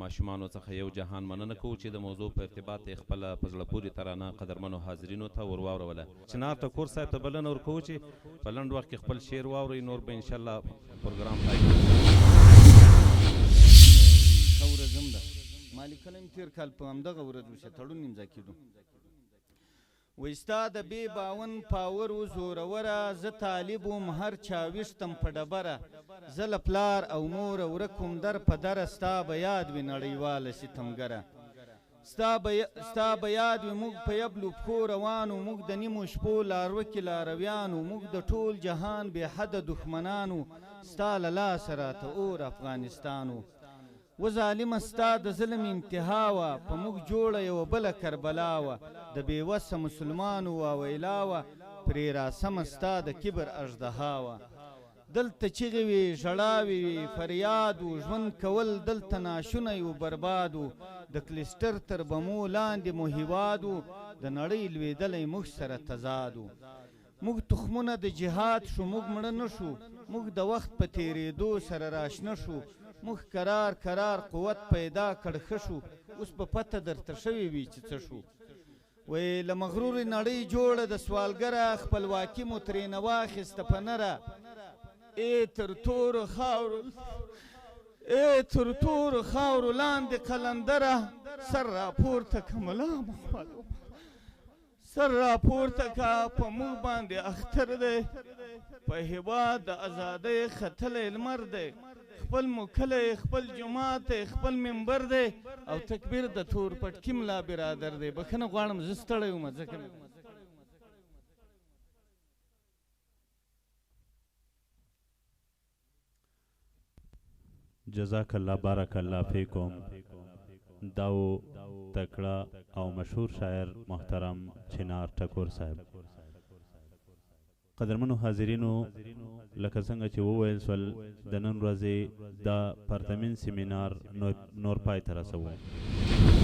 ماشومانو څخه یو جهان مننه کوو چې د موضوع په ارتباط یې خپله په زړه پورې ترانه قدرمنو حاضرینو ته ور واوروله چنار ټکور صاحب ته بلنه ورکوو چې په لنډ وخت کې خپل شعر واورئ نور به انشاءالله پروګرام پای ښه ورځ هم ده ما لیکنه مې تېر کال په همدغه ورځ وشه تړون امضا کېدو وایي ستا د بې باون پاور و زوروره زه طالب وم هر چا ویشتم په ډبره زه له پلار او مور ورک وم در په دره ستا به یاد وي نړیواله ستمګره ستا به یاد وي موږ په یبلو پښو روانو موږ د نیمو شپو لاروکې لارویانو موږ د ټول جهان بې حده دښمنانو ستا له لاسه راته اور افغانستانو و ظالمه ستا د ظلم انتها وه په موږ جوړه یوه بله کربلا وه د بېوسه مسلمانو واویلا وه پرې راسمه ستا د کبر اژدها وه دلته چغې وې ژړاوې وې فریاد و ژوند کول دلته ناشونی و برباد و د کلیسټر تر بمو لاندې مو هیواد و د نړۍ لوېدلی موږ سره تضاد و موږ تخمونه د جهاد شو موږ مړه نه شو موږ د وخت په تېرېدو سره راشنه شو موږ کرار قوت پیدا کړ ښه شو اوس په پته درته شوې وي چې څه شو وایي له مغرورې نړۍ جوړه د سوالګره خپلواکي مو ترېنه واخیسته په نره ای تر تورو خاورو لاندې قلندره سر راپورته که ملا محمد سر راپورته که په موږ باندې اختر دی په هېواد د ازادۍ ختلی لمر دی خپل مو کلی خپل جومات دی خپل منبر دی او تکبیر د تور پټکي ملا برادر دی بخښنه غواړم زه ستړی وم ځکه جزاک الله بارک الله فیکم داو تکړه او مشهور شاعر محترم چنار ټکور صاحب قدرمنو حاضرینو لکه څنګه چې وویل سول د نن ورځې دا پرتمین سیمینار نور پای ته رسوو